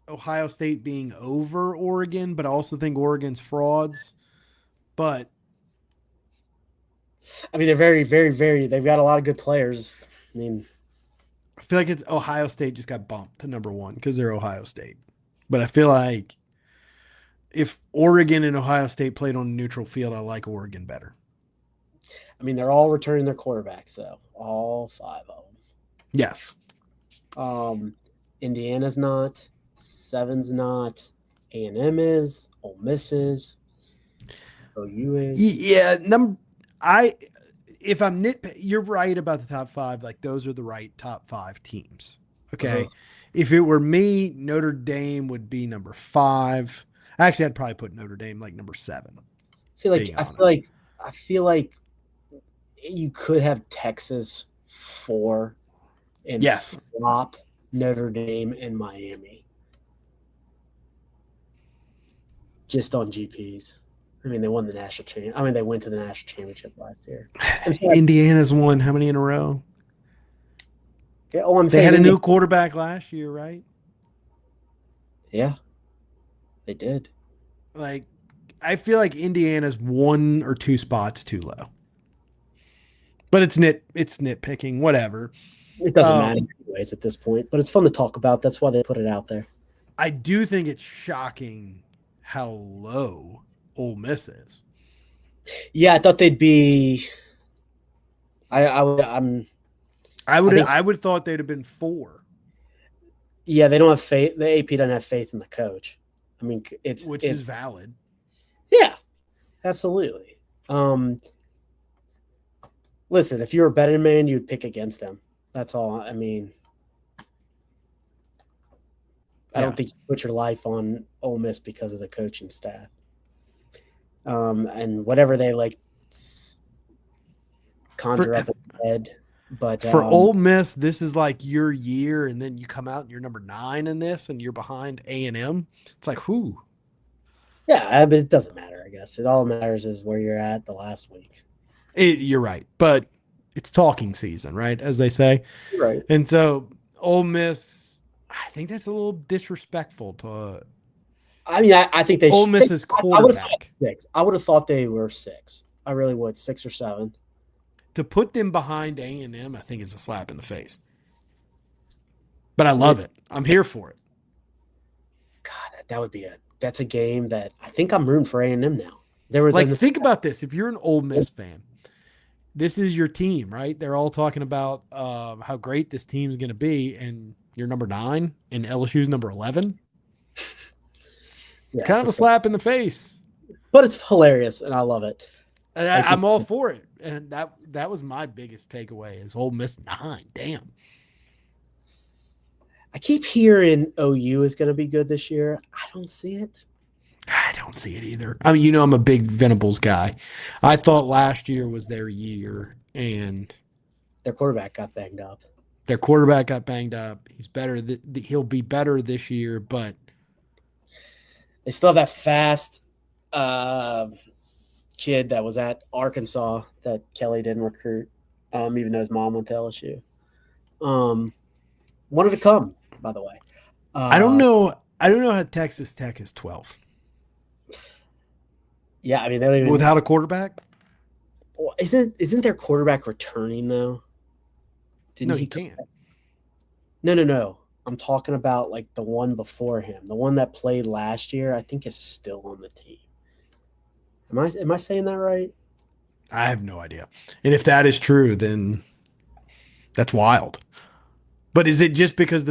Ohio State being over Oregon, but I also think Oregon's frauds. But I mean, they're very, very, very. They've got a lot of good players. I mean, I feel like it's Ohio State just got bumped to number 1 because they're Ohio State. But I feel like if Oregon and Ohio State played on a neutral field, I like Oregon better. I mean, they're all returning their quarterbacks, though. All 5 of them. Yes. Indiana's not. 7's not. A&M is. Ole Miss is. OU is. Yeah. If I'm you're right about the top 5. Like, those are the right top 5 teams. Okay. Uh-huh. If it were me, Notre Dame would be number 5. Actually, I'd probably put Notre Dame like number 7. I feel like you could have Texas 4 and flop Notre Dame and Miami just on GPs. I mean, they won the national championship. I mean, they went to the national championship last year. Indiana's won how many in a row? Yeah, they had a new quarterback last year, right? Yeah, they did. Like, I feel like Indiana's 1 or 2 spots too low. But it's nitpicking, whatever. It doesn't matter anyways at this point, but it's fun to talk about. That's why they put it out there. I do think it's shocking how low Ole Miss is. Yeah, I thought they'd be. I would have thought they'd have been 4. Yeah, they don't have faith. The AP doesn't have faith in the coach. I mean, which is valid. Yeah, absolutely. Listen, if you're a betting man, you'd pick against them. That's all. I mean, I don't think you put your life on Ole Miss because of the coaching staff. And whatever they like conjure up in their head. But for Ole Miss, this is like your year, and then you come out and you're number 9 in this, and you're behind A&M. It's like, whoo. Yeah, but it doesn't matter, I guess. It all matters is where you're at the last week. You're right, but it's talking season, right, as they say. Right. And so Ole Miss, I think that's a little disrespectful to I mean, I think they Ole Miss's quarterback. I would have thought they were 6. I really would, 6 or 7. To put them behind A&M, I think is a slap in the face. But I love it. I'm here for it. God, that's a game that I think I'm rooting for A&M now. Think about this. If you're an Ole Miss fan, this is your team, right? They're all talking about how great this team is going to be, and you're number 9, and LSU's number 11. It's kind of a slap in the face. but it's hilarious and I love it. I'm all for it, and that was my biggest takeaway is Ole Miss 9. Damn. I keep hearing OU is going to be good this year. I don't see it. I don't see it either. I mean, I'm a big Venables guy. I thought last year was their year, and their quarterback got banged up. He's better. He'll be better this year, but they still have that fast kid that was at Arkansas that Kelly didn't recruit, even though his mom went to LSU. Wanted to come, by the way. I don't know how Texas Tech is 12. Yeah, I mean they don't even without a quarterback. Well, isn't their quarterback returning though? No, he can't. No. I'm talking about like the one before him, the one that played last year. I think is still on the team. Am I saying that right? I have no idea. And if that is true, then that's wild. But is it just because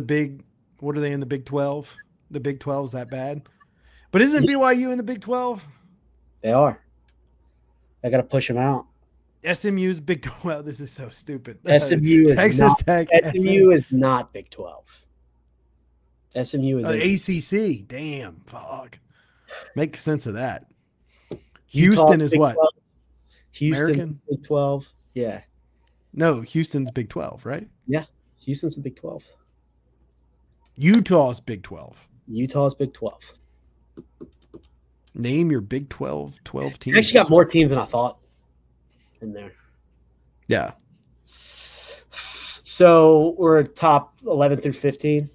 what are they in the Big 12? The Big 12 is that bad? But isn't BYU in the Big 12? They are. I got to push them out. SMU's Big 12. This is so stupid. SMU is Texas not, Tech. SMU is not Big 12. SMU is ACC. Damn. Fuck. Make sense of that. Houston is what? 12. Houston American? Big 12. Yeah. No, Houston's Big 12, right? Yeah. Houston's the Big 12. Utah's Big 12. Utah's Big 12. Name your Big 12 teams. They actually got more teams than I thought in there. Yeah. So we're top 11 through 15.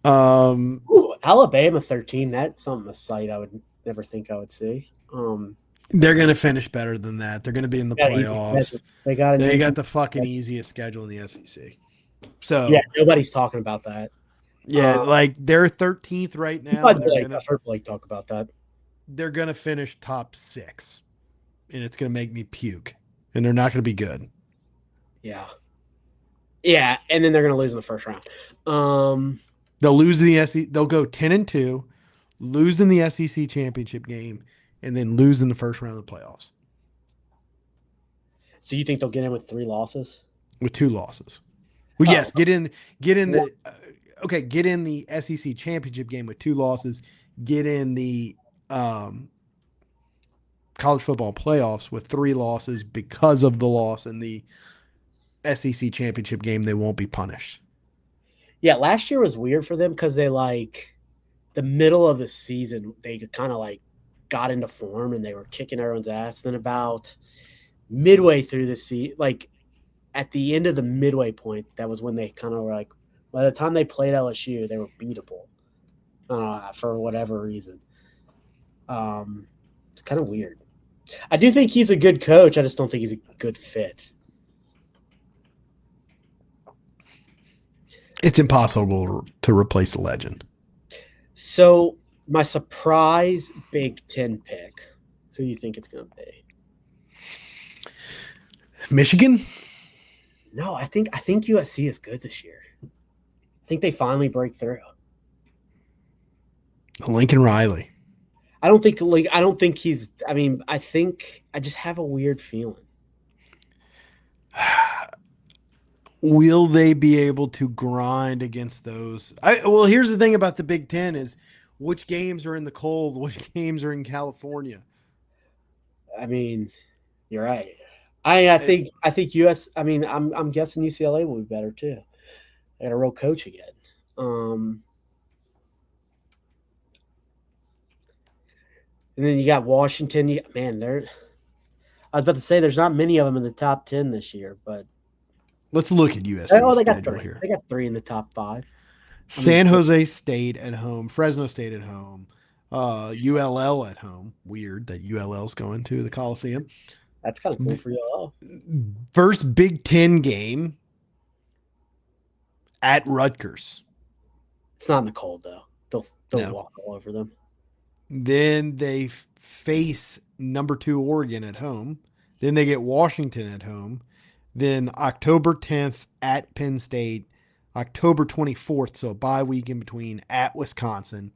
Alabama 13. That's something a sight I would never think I would see. They're going to finish better than that. They're going to be in the playoffs. They got the fucking easiest schedule in the SEC. So yeah, nobody's talking about that. Yeah, like they're 13th right now. I've heard Blake talk about that. They're going to finish top 6, and it's going to make me puke, and they're not going to be good. Yeah. Yeah, and then they're going to lose in the first round. They'll lose in the SEC. They'll go 10-2, lose in the SEC championship game, and then lose in the first round of the playoffs. So you think they'll get in with 3 losses? With 2 losses. Well, yes, get in the get in the SEC championship game with 2 losses. Get in the college football playoffs with 3 losses because of the loss in the SEC championship game. They won't be punished. Yeah, last year was weird for them because they the middle of the season they kind of got into form and they were kicking everyone's ass. Then about midway through the season, at the end of the midway point, that was when they kind of were by the time they played LSU, they were beatable. For whatever reason. It's kind of weird. I do think he's a good coach. I just don't think he's a good fit. It's impossible to replace a legend. So my surprise Big Ten pick, who do you think it's going to be? Michigan? No, I think USC is good this year. I think they finally break through. Lincoln Riley. I don't think he's. I mean, I just have a weird feeling. Will they be able to grind against those? Well, here's the thing about the Big Ten is which games are in the cold, which games are in California. I mean, you're right. I think US. I mean, I'm guessing UCLA will be better too. They got a real coach again. And then you got Washington. I was about to say there's not many of them in the top 10 this year, but let's look at USC. Oh, they got 3. Here. They got 3 in the top 5. San Jose State at home, Fresno State at home, ULL at home. Weird that ULL's going to the Coliseum. That's kind of cool for y'all. First Big Ten game at Rutgers. It's not in the cold though. They'll walk all over them. Then they face number 2 Oregon at home. Then they get Washington at home. Then October 10th at Penn State. October 24th, so a bye week in between, at Wisconsin.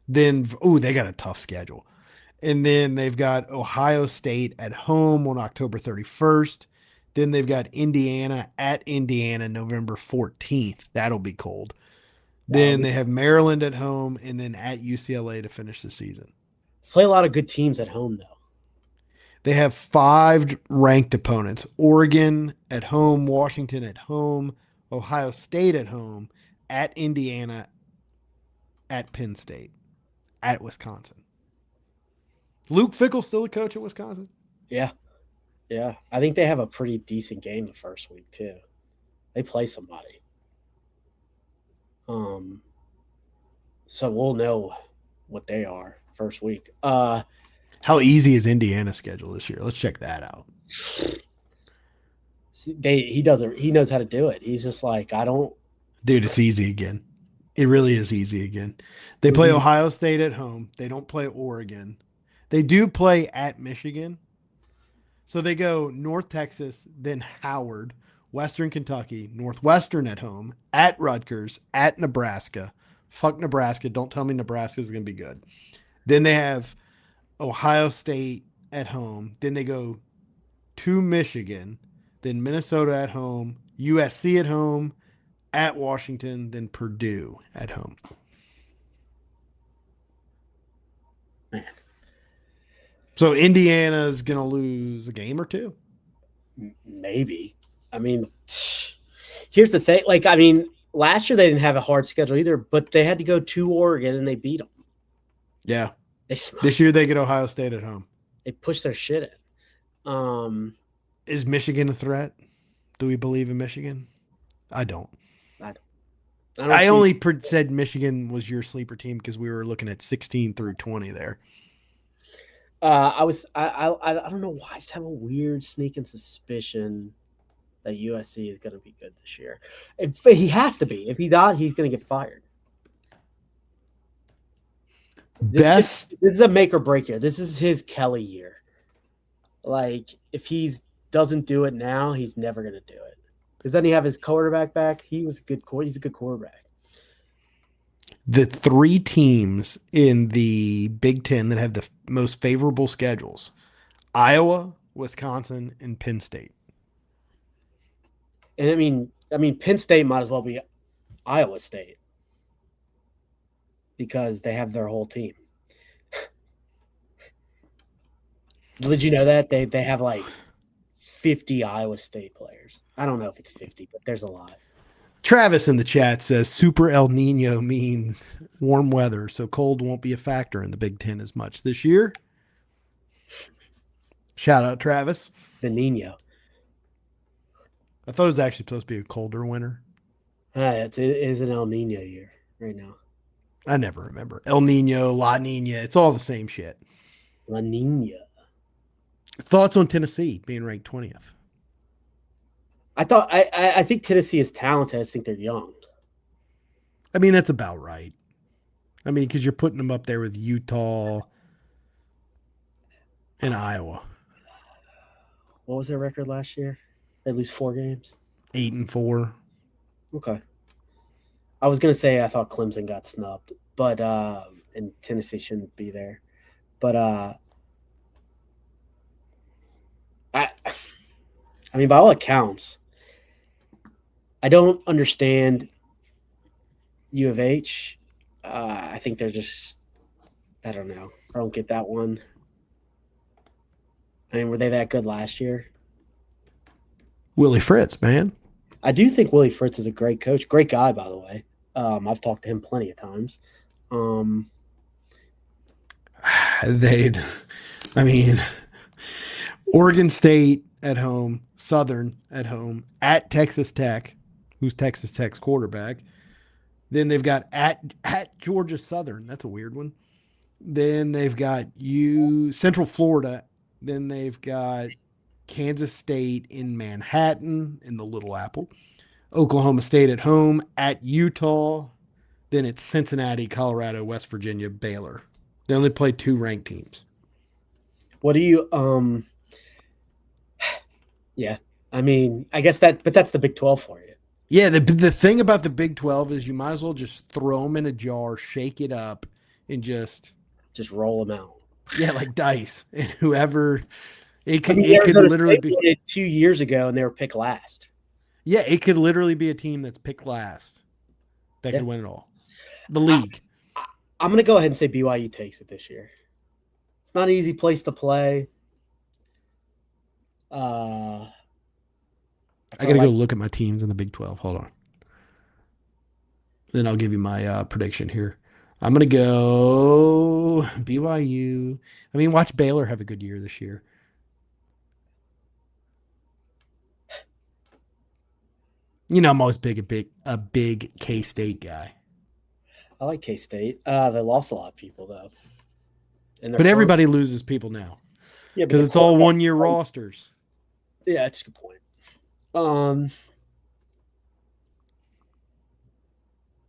Then, they got a tough schedule. And then they've got Ohio State at home on October 31st. Then they've got Indiana at Indiana November 14th. That'll be cold. Then they have Maryland at home and then at UCLA to finish the season. Play a lot of good teams at home, though. They have 5 ranked opponents: Oregon at home, Washington at home, Ohio State at home, at Indiana, at Penn State, at Wisconsin. Luke Fickell's still the coach at Wisconsin? Yeah. Yeah. I think they have a pretty decent game the first week, too. They play somebody. So we'll know what they are first week. How easy is Indiana's schedule this year? Let's check that out. He knows how to do it. He's just like, Dude, it's easy again. It really is easy again. They play Ohio State at home. They don't play Oregon. They do play at Michigan. So they go North Texas, then Howard, Western Kentucky, Northwestern at home, at Rutgers, at Nebraska. Fuck Nebraska. Don't tell me Nebraska is going to be good. Then they have Ohio State at home. Then they go to Michigan, then Minnesota at home, USC at home, at Washington, then Purdue at home. Man. So Indiana's going to lose a game or two? Maybe. I mean, here's the thing. Last year they didn't have a hard schedule either, but they had to go to Oregon and they beat them. Yeah. This year they get Ohio State at home. They pushed their shit in. Is Michigan a threat? Do we believe in Michigan? I don't. I only said Michigan was your sleeper team because we were looking at 16 through 20 there. I don't know why. I just have a weird sneaking suspicion that USC is going to be good this year. He has to be. If he's not, he's going to get fired. This is a make or break year. This is his Kelly year. If he doesn't do it now, he's never going to do it. Because then you have his quarterback back. He's a good quarterback. The 3 teams in the Big Ten that have the most favorable schedules: Iowa, Wisconsin, and Penn State. And I mean, Penn State might as well be Iowa State because they have their whole team. Did you know that they have 50 Iowa State players? I don't know if it's 50, but there's a lot. Travis in the chat says Super El Nino means warm weather, so cold won't be a factor in the Big Ten as much this year. Shout out, Travis. The Nino. I thought it was actually supposed to be a colder winter. It is an El Nino year right now. I never remember. El Nino, La Nina, it's all the same shit. La Nina. Thoughts on Tennessee being ranked 20th? I think Tennessee is talented. I just think they're young. I mean, that's about right. I mean, because you're putting them up there with Utah and Iowa. What was their record last year? They lose 4 games? 8-4. Okay. I was going to say I thought Clemson got snubbed, but and Tennessee shouldn't be there. But I mean, by all accounts, I don't understand U of H. I think they're just, I don't know. I don't get that one. I mean, were they that good last year? Willie Fritz, man. I do think Willie Fritz is a great coach. Great guy, by the way. I've talked to him plenty of times. Oregon State at home, Southern at home, at Texas Tech, who's Texas Tech's quarterback. Then they've got at Georgia Southern. That's a weird one. Then they've got Central Florida. Then they've got Kansas State in Manhattan in the Little Apple. Oklahoma State at home, at Utah. Then it's Cincinnati, Colorado, West Virginia, Baylor. They only play 2 ranked teams. What do you yeah. I mean, I guess that's the Big 12 for you. Yeah, the thing about the Big 12 is you might as well just throw them in a jar, shake it up, and just roll them out. like dice, and whoever it I could mean, it could Arizona literally State be. won it 2 years ago, and they were picked last. Yeah, it could literally be a team that's picked last that Yeah. could win it all. The league. I'm going to go ahead and say BYU takes it this year. It's not an easy place to play. I got to go look at my teams in the Big 12. Hold on. Then I'll give you my prediction here. I'm going to go BYU. I mean, watch Baylor have a good year this year. You know, I'm always a big K-State guy. I like K-State. They lost a lot of people, though. But everybody loses people now. Yeah, because it's all one-year rosters. Yeah, that's a good point.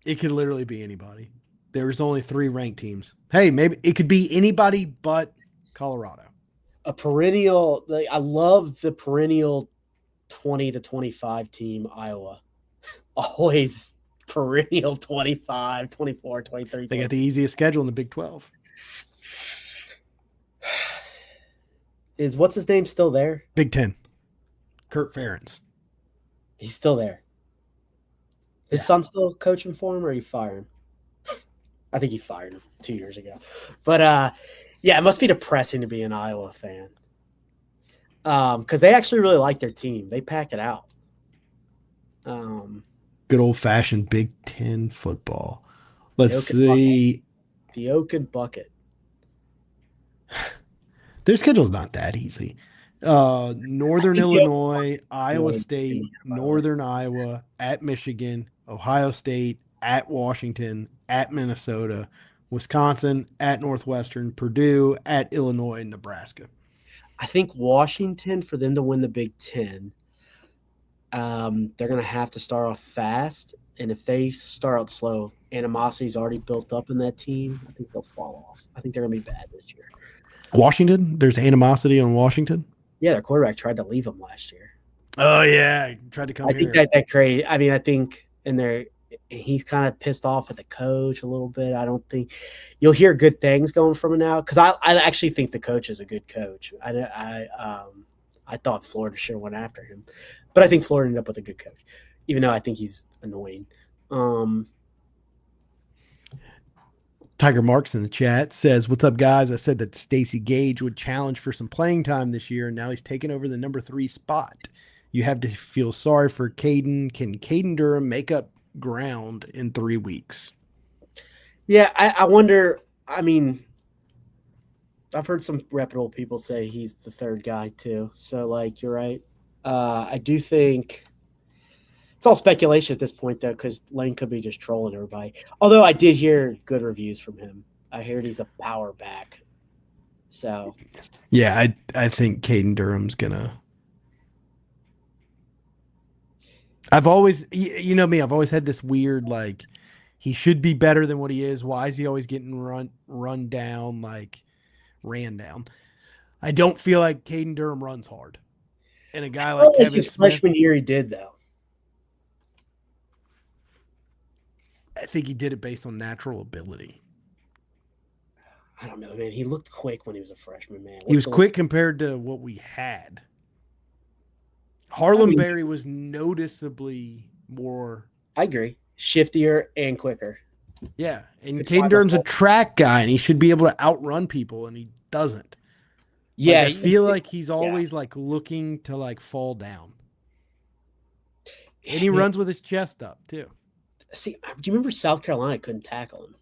It could literally be anybody. There's only 3 ranked teams. Hey, maybe it could be anybody but Colorado. A perennial, I love the perennial 20 to 25 team, Iowa. Always perennial 25, 24, 23. They got the easiest schedule in the Big 12. Is what's his name still there? Big 10. Kurt Ferentz. He's still there. His son still coaching for him, or you fire him? I think he fired him 2 years ago. But yeah, it must be depressing to be an Iowa fan. Because they actually really like their team. They pack it out. Good old-fashioned Big 10 football. Let's see. The Oak and Bucket. Their schedule's not that easy. Northern Illinois, Iowa State, Northern Iowa, at Michigan, Ohio State, at Washington, at Minnesota, Wisconsin, at Northwestern, Purdue, at Illinois, and Nebraska. I think Washington, for them to win the Big 10, they're going to have to start off fast. And if they start out slow, animosity is already built up in that team. I think they'll fall off. I think they're going to be bad this year. Washington? There's animosity on Washington? Yeah, their quarterback tried to leave them last year. Oh, yeah. He tried to come here. I think that crazy. I mean, I think he's kind of pissed off at the coach a little bit. I don't think you'll hear good things going from him now, because I actually think the coach is a good coach. I thought Florida should have went after him, but I think Florida ended up with a good coach, even though I think he's annoying. Tiger Marks in the chat says, "What's up, guys? I said that Stacey Gage would challenge for some playing time this year, and now he's taken over the number 3 spot. You have to feel sorry for Caden. Can Caden Durham make up ground in 3 weeks?" Yeah, I wonder. I mean, I've heard some reputable people say he's the 3rd guy too. So, like, you're right. I do think it's all speculation at this point, though, because Lane could be just trolling everybody. Although I did hear good reviews from him. I heard he's a power back. So, yeah, I think Caden Durham's gonna. I've always, you know me, I've always had this weird, like, he should be better than what he is. Why is he always getting run down, like, ran down? I don't feel like Caden Durham runs hard. And a guy like Kevin his Smith, freshman year he did, though. I think he did it based on natural ability. I don't know, man. He looked quick when he was a freshman, man. He was quick compared to what we had. Harlem Berry was noticeably more. I agree. Shiftier and quicker. Yeah. And Caden Durham's a track guy, and he should be able to outrun people, and he doesn't. Yeah. Like, I feel like he's always like looking to like fall down. And he runs with his chest up too. See, do you remember South Carolina couldn't tackle him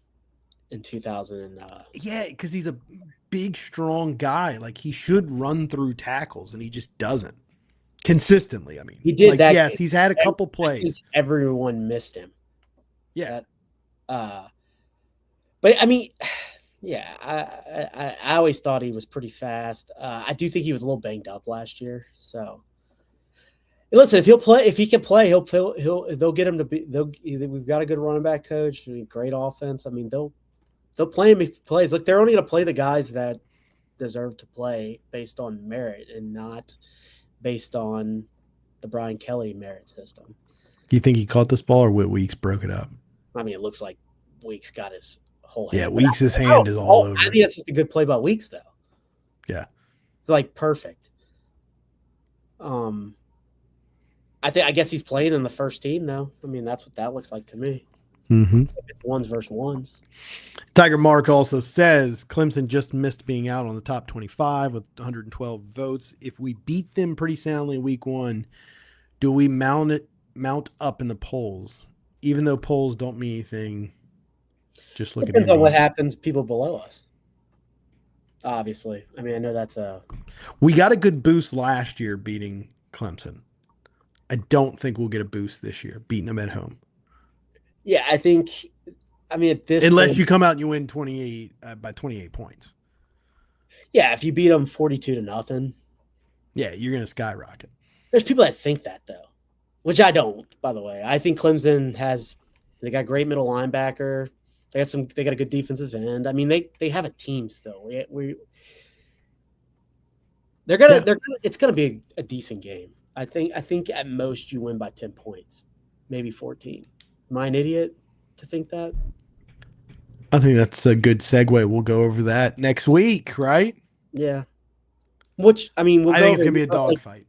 in 2000? Yeah, because he's a big, strong guy. Like, he should run through tackles, and he just doesn't. Consistently, I mean. He did that. Yes, he's had a couple plays. Everyone missed him. Yeah. But, I mean, yeah, I always thought he was pretty fast. I do think he was a little banged up last year. So, listen, if he can play, they'll get him to be. We've got a good running back coach, great offense. I mean, they'll play him if he plays. Look, they're only going to play the guys that deserve to play based on merit and not based on the Brian Kelly merit system. Do you think he caught this ball, or Whit Weeks broke it up? I mean, it looks like Weeks got his whole Yeah, hand. Weeks' hand is all over I it. think that's just a good play by Weeks, though. Yeah. It's like perfect. I guess he's playing in the first team, though. I mean, that's what that looks like to me. Mm-hmm. It's ones versus ones. Tiger Mark also says Clemson just missed being out on the top 25 with 112 votes. If we beat them pretty soundly in week 1, do we mount up in the polls? Even though polls don't mean anything, just look Depends at on what Indy. happens, people below us. Obviously. I mean, I know that's a... We got a good boost last year beating Clemson. I don't think we'll get a boost this year, beating them at home. Yeah, I think... I mean, at this Unless point, you come out and you win 28 by 28 points. yeah, if you beat them 42-0, yeah, you're going to skyrocket. There's people that think that, though, which I don't, by the way. I think Clemson they got great middle linebacker. They got a good defensive end. I mean, they have a team still. It's gonna be a decent game. I think at most you win by 10 points, maybe 14. Am I an idiot to think that? I think that's a good segue. We'll go over that next week, right? Yeah. Which, I mean, I think it's going to be a dogfight.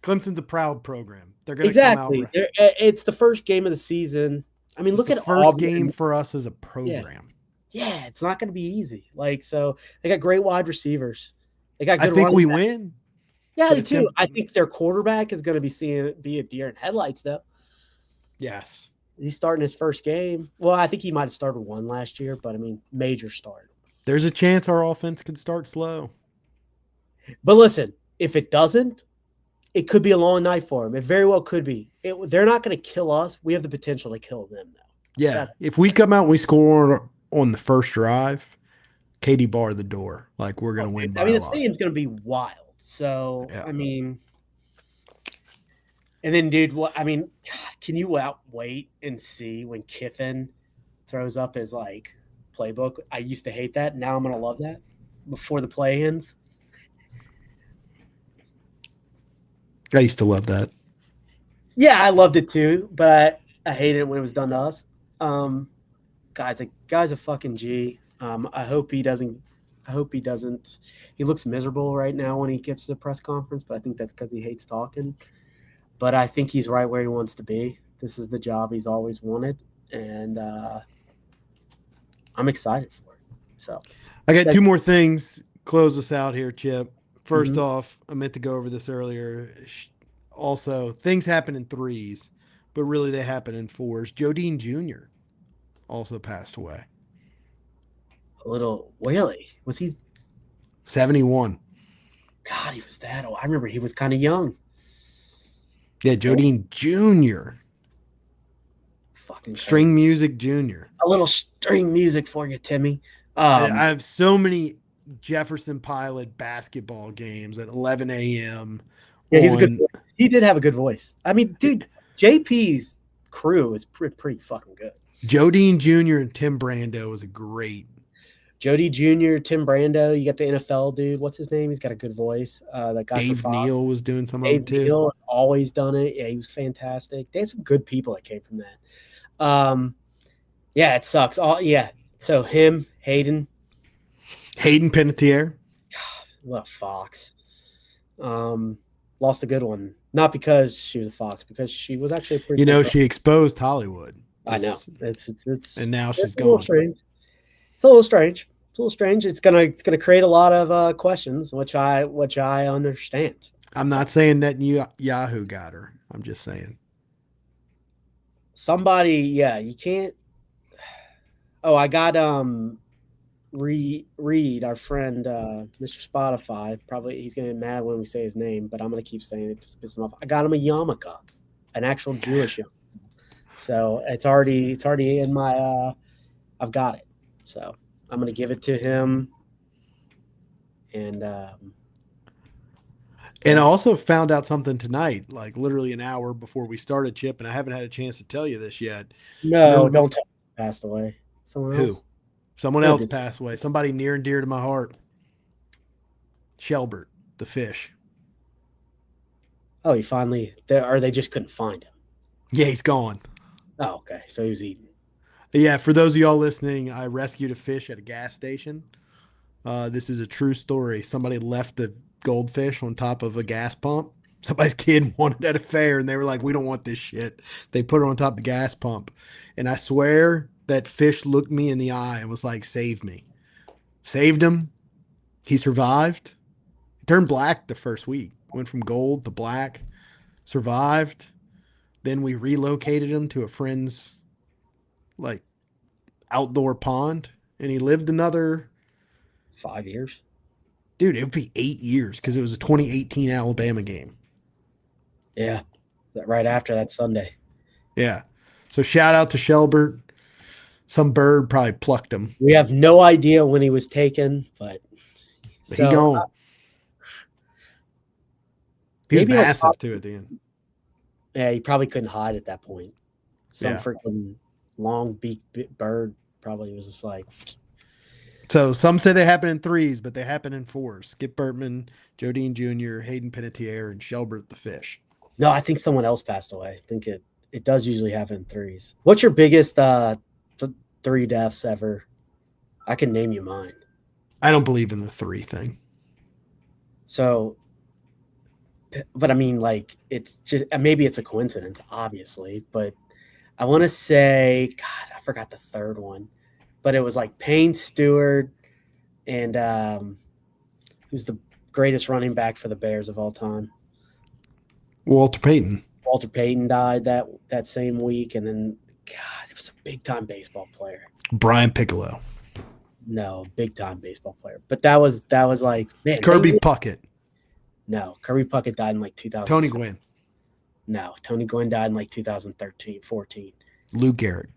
Clemson's a proud program. They're going to come out. It's the first game of the season. I mean, look at first Auburn. Game for us as a program. Yeah, it's not going to be easy. So they got great wide receivers. They got good. I think we win. Yeah, I do too. I think their quarterback is going to be a deer in headlights, though. Yes. He's starting his first game. Well, I think he might have started one last year, but I mean, major start. There's a chance our offense could start slow. But listen, if it doesn't, it could be a long night for him. It very well could be. They're not going to kill us. We have the potential to kill them, though. Yeah. If we come out and we score on the first drive, Katie bar the door. Like, we're going to win by a lot. The stadium's going to be wild. So, yeah. I mean... And then, dude, God, can you wait and see when Kiffin throws up his, playbook? I used to hate that. Now I'm going to love that before the play ends. I used to love that. Yeah, I loved it too, but I hated it when it was done to us. Guy's a fucking G. I hope he doesn't. He looks miserable right now when he gets to the press conference, but I think that's because he hates talking. But I think he's right where he wants to be. This is the job he's always wanted, and I'm excited for it. So I got two more things. Close us out here, Chip. First off, I meant to go over this earlier. Also, things happen in threes, but really they happen in fours. Geaux Team Jr. also passed away. Really? Was he 71? God, he was that old. I remember he was kind of young. Yeah, Geaux Team Jr. Fucking String crazy. Music Jr. A little string music for you, Timmy. I have so many Jefferson Pilot basketball games at 11 a.m. Yeah, he's a good voice. He did have a good voice. I mean, dude, JP's crew is pretty fucking good. Geaux Team Jr. and Tim Brando was a great. Geaux Team Jr., Tim Brando. You got the NFL dude. What's his name? He's got a good voice. That guy Dave Neal was doing some Dave of it too. Neal has always done it. Yeah, he was fantastic. They had some good people that came from that. Yeah, it sucks. So him, Hayden Panettiere. God, what a fox. Lost a good one. Not because she was a fox, because she was actually a pretty she exposed Hollywood. I know. It's and now she's gone. It's a little strange. It's gonna create a lot of questions, which I understand. I'm not saying that Yahoo got her. I'm just saying. Somebody, you can't. Oh, I got Reed, our friend, Mr. Spotify. Probably he's gonna get mad when we say his name, but I'm gonna keep saying it to piss him off. I got him a yarmulke, an actual Jewish yarmulke. So it's already in my. I've got it. So I'm gonna give it to him. And I also found out something tonight, like literally an hour before we started, Chip, and I haven't had a chance to tell you this yet. No, don't tell me he passed away. Someone else? Who? Someone else passed away. Somebody near and dear to my heart. Shelbert, the fish. Oh, he finally – or they just couldn't find him? Yeah, he's gone. Oh, okay. So he was eaten. Yeah, for those of y'all listening, I rescued a fish at a gas station. This is a true story. Somebody left the goldfish on top of a gas pump. Somebody's kid wanted it at a fair, and they were like, "We don't want this shit." They put it on top of the gas pump, and I swear that fish looked me in the eye and was like, "Save me." Saved him. He survived. He turned black the first week. Went from gold to black. Survived. Then we relocated him to a friend's like outdoor pond, and he lived another 5 years. dude. It would be 8 years because it was a 2018 Alabama game. Yeah, right after that Sunday. Yeah. So shout out to Shelbert. Some bird probably plucked him. We have no idea when he was taken, but He gone. He was maybe massive too at the end. yeah, he probably couldn't hide at that point. Some Yeah. freaking long beaked bird probably was just like. So some say they happen in threes, but they happen in fours. Skip Bertman, Jodine Jr., Hayden Panettiere, and Shelbert the fish. No, I think someone else passed away. I think it does usually happen in threes. What's your biggest 3 deaths ever? I can name you mine. I don't believe in the 3 thing. So, but I mean, like, it's just maybe it's a coincidence, obviously, but I want to say, God, I forgot the third one, but it was like Payne Stewart and who's the greatest running back for the Bears of all time? Walter Payton. Walter Payton died that same week, and then God, it was a big time baseball player. Brian Piccolo. No, big time baseball player. But that was like, man, Kirby Puckett. No, Kirby Puckett died in like 2000. Tony Gwynn. No, Tony Gwynn died in like 2013, 14. Lou Gehrig.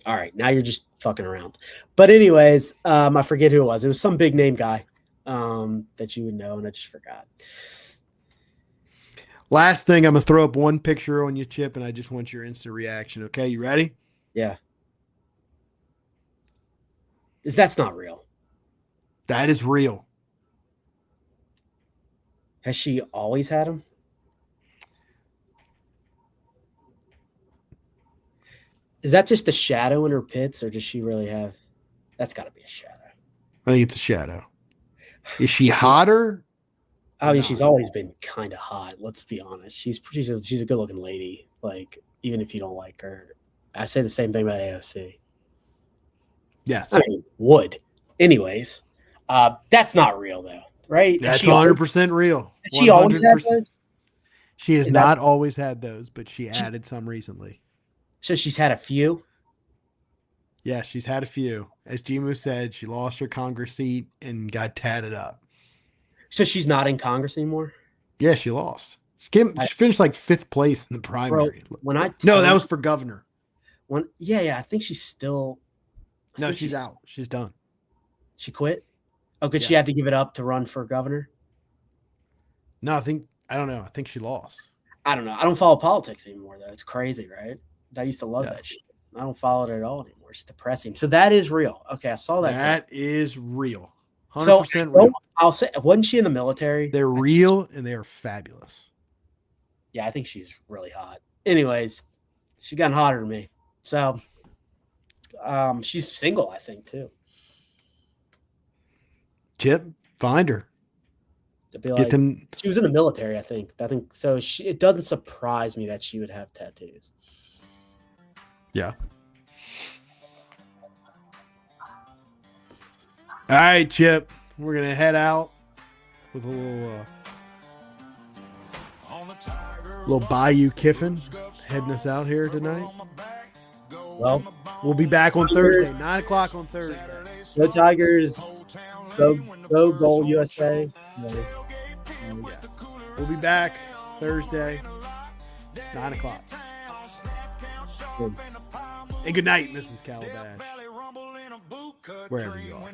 All right, now you're just fucking around. But anyways, I forget who it was. It was some big name guy that you would know, and I just forgot. Last thing, I'm going to throw up one picture on you, Chip, and I just want your instant reaction. Okay, you ready? Yeah. That's not real. That is real. Has she always had him? Is that just a shadow in her pits, or does she really have? That's got to be a shadow. I think it's a shadow. Is she hotter? I mean, she's always been kind of hot. Let's be honest. She's a good looking lady. Like, even if you don't like her, I say the same thing about AOC. Yes. I mean, would. Anyways, that's not real though, right? That's 100% real. She always had those? She has not always had those, but she added some recently. So she's had a few? Yeah, she's had a few. As Jimu said, she lost her Congress seat and got tatted up. So she's not in Congress anymore? Yeah, she lost. She finished like 5th place in the primary. Bro, no, that was for governor. I think she's still. No, she's out. She's done. She quit? Oh, could she have to give it up to run for governor? No, I don't know. I think she lost. I don't know. I don't follow politics anymore, though. It's crazy, right? I used to love that shit. I don't follow it at all anymore. It's depressing. So that is real. Okay, I saw that. That is real. 100% real. I'll say, wasn't she in the military? They're real and they are fabulous. Yeah, I think she's really hot. Anyways, she's gotten hotter than me. So she's single, I think, too. Chip, find her. Be like, she was in the military, I think. So. It doesn't surprise me that she would have tattoos. Yeah. All right, Chip. We're gonna head out with a little Bayou Kiffin heading us out here tonight. Well, we'll be back on Thursday, 9 o'clock on Thursday. Go Tigers. Go Goal USA. Yes. We'll be back Thursday, 9 o'clock. Good. And good night, Mrs. Calabash, wherever you are.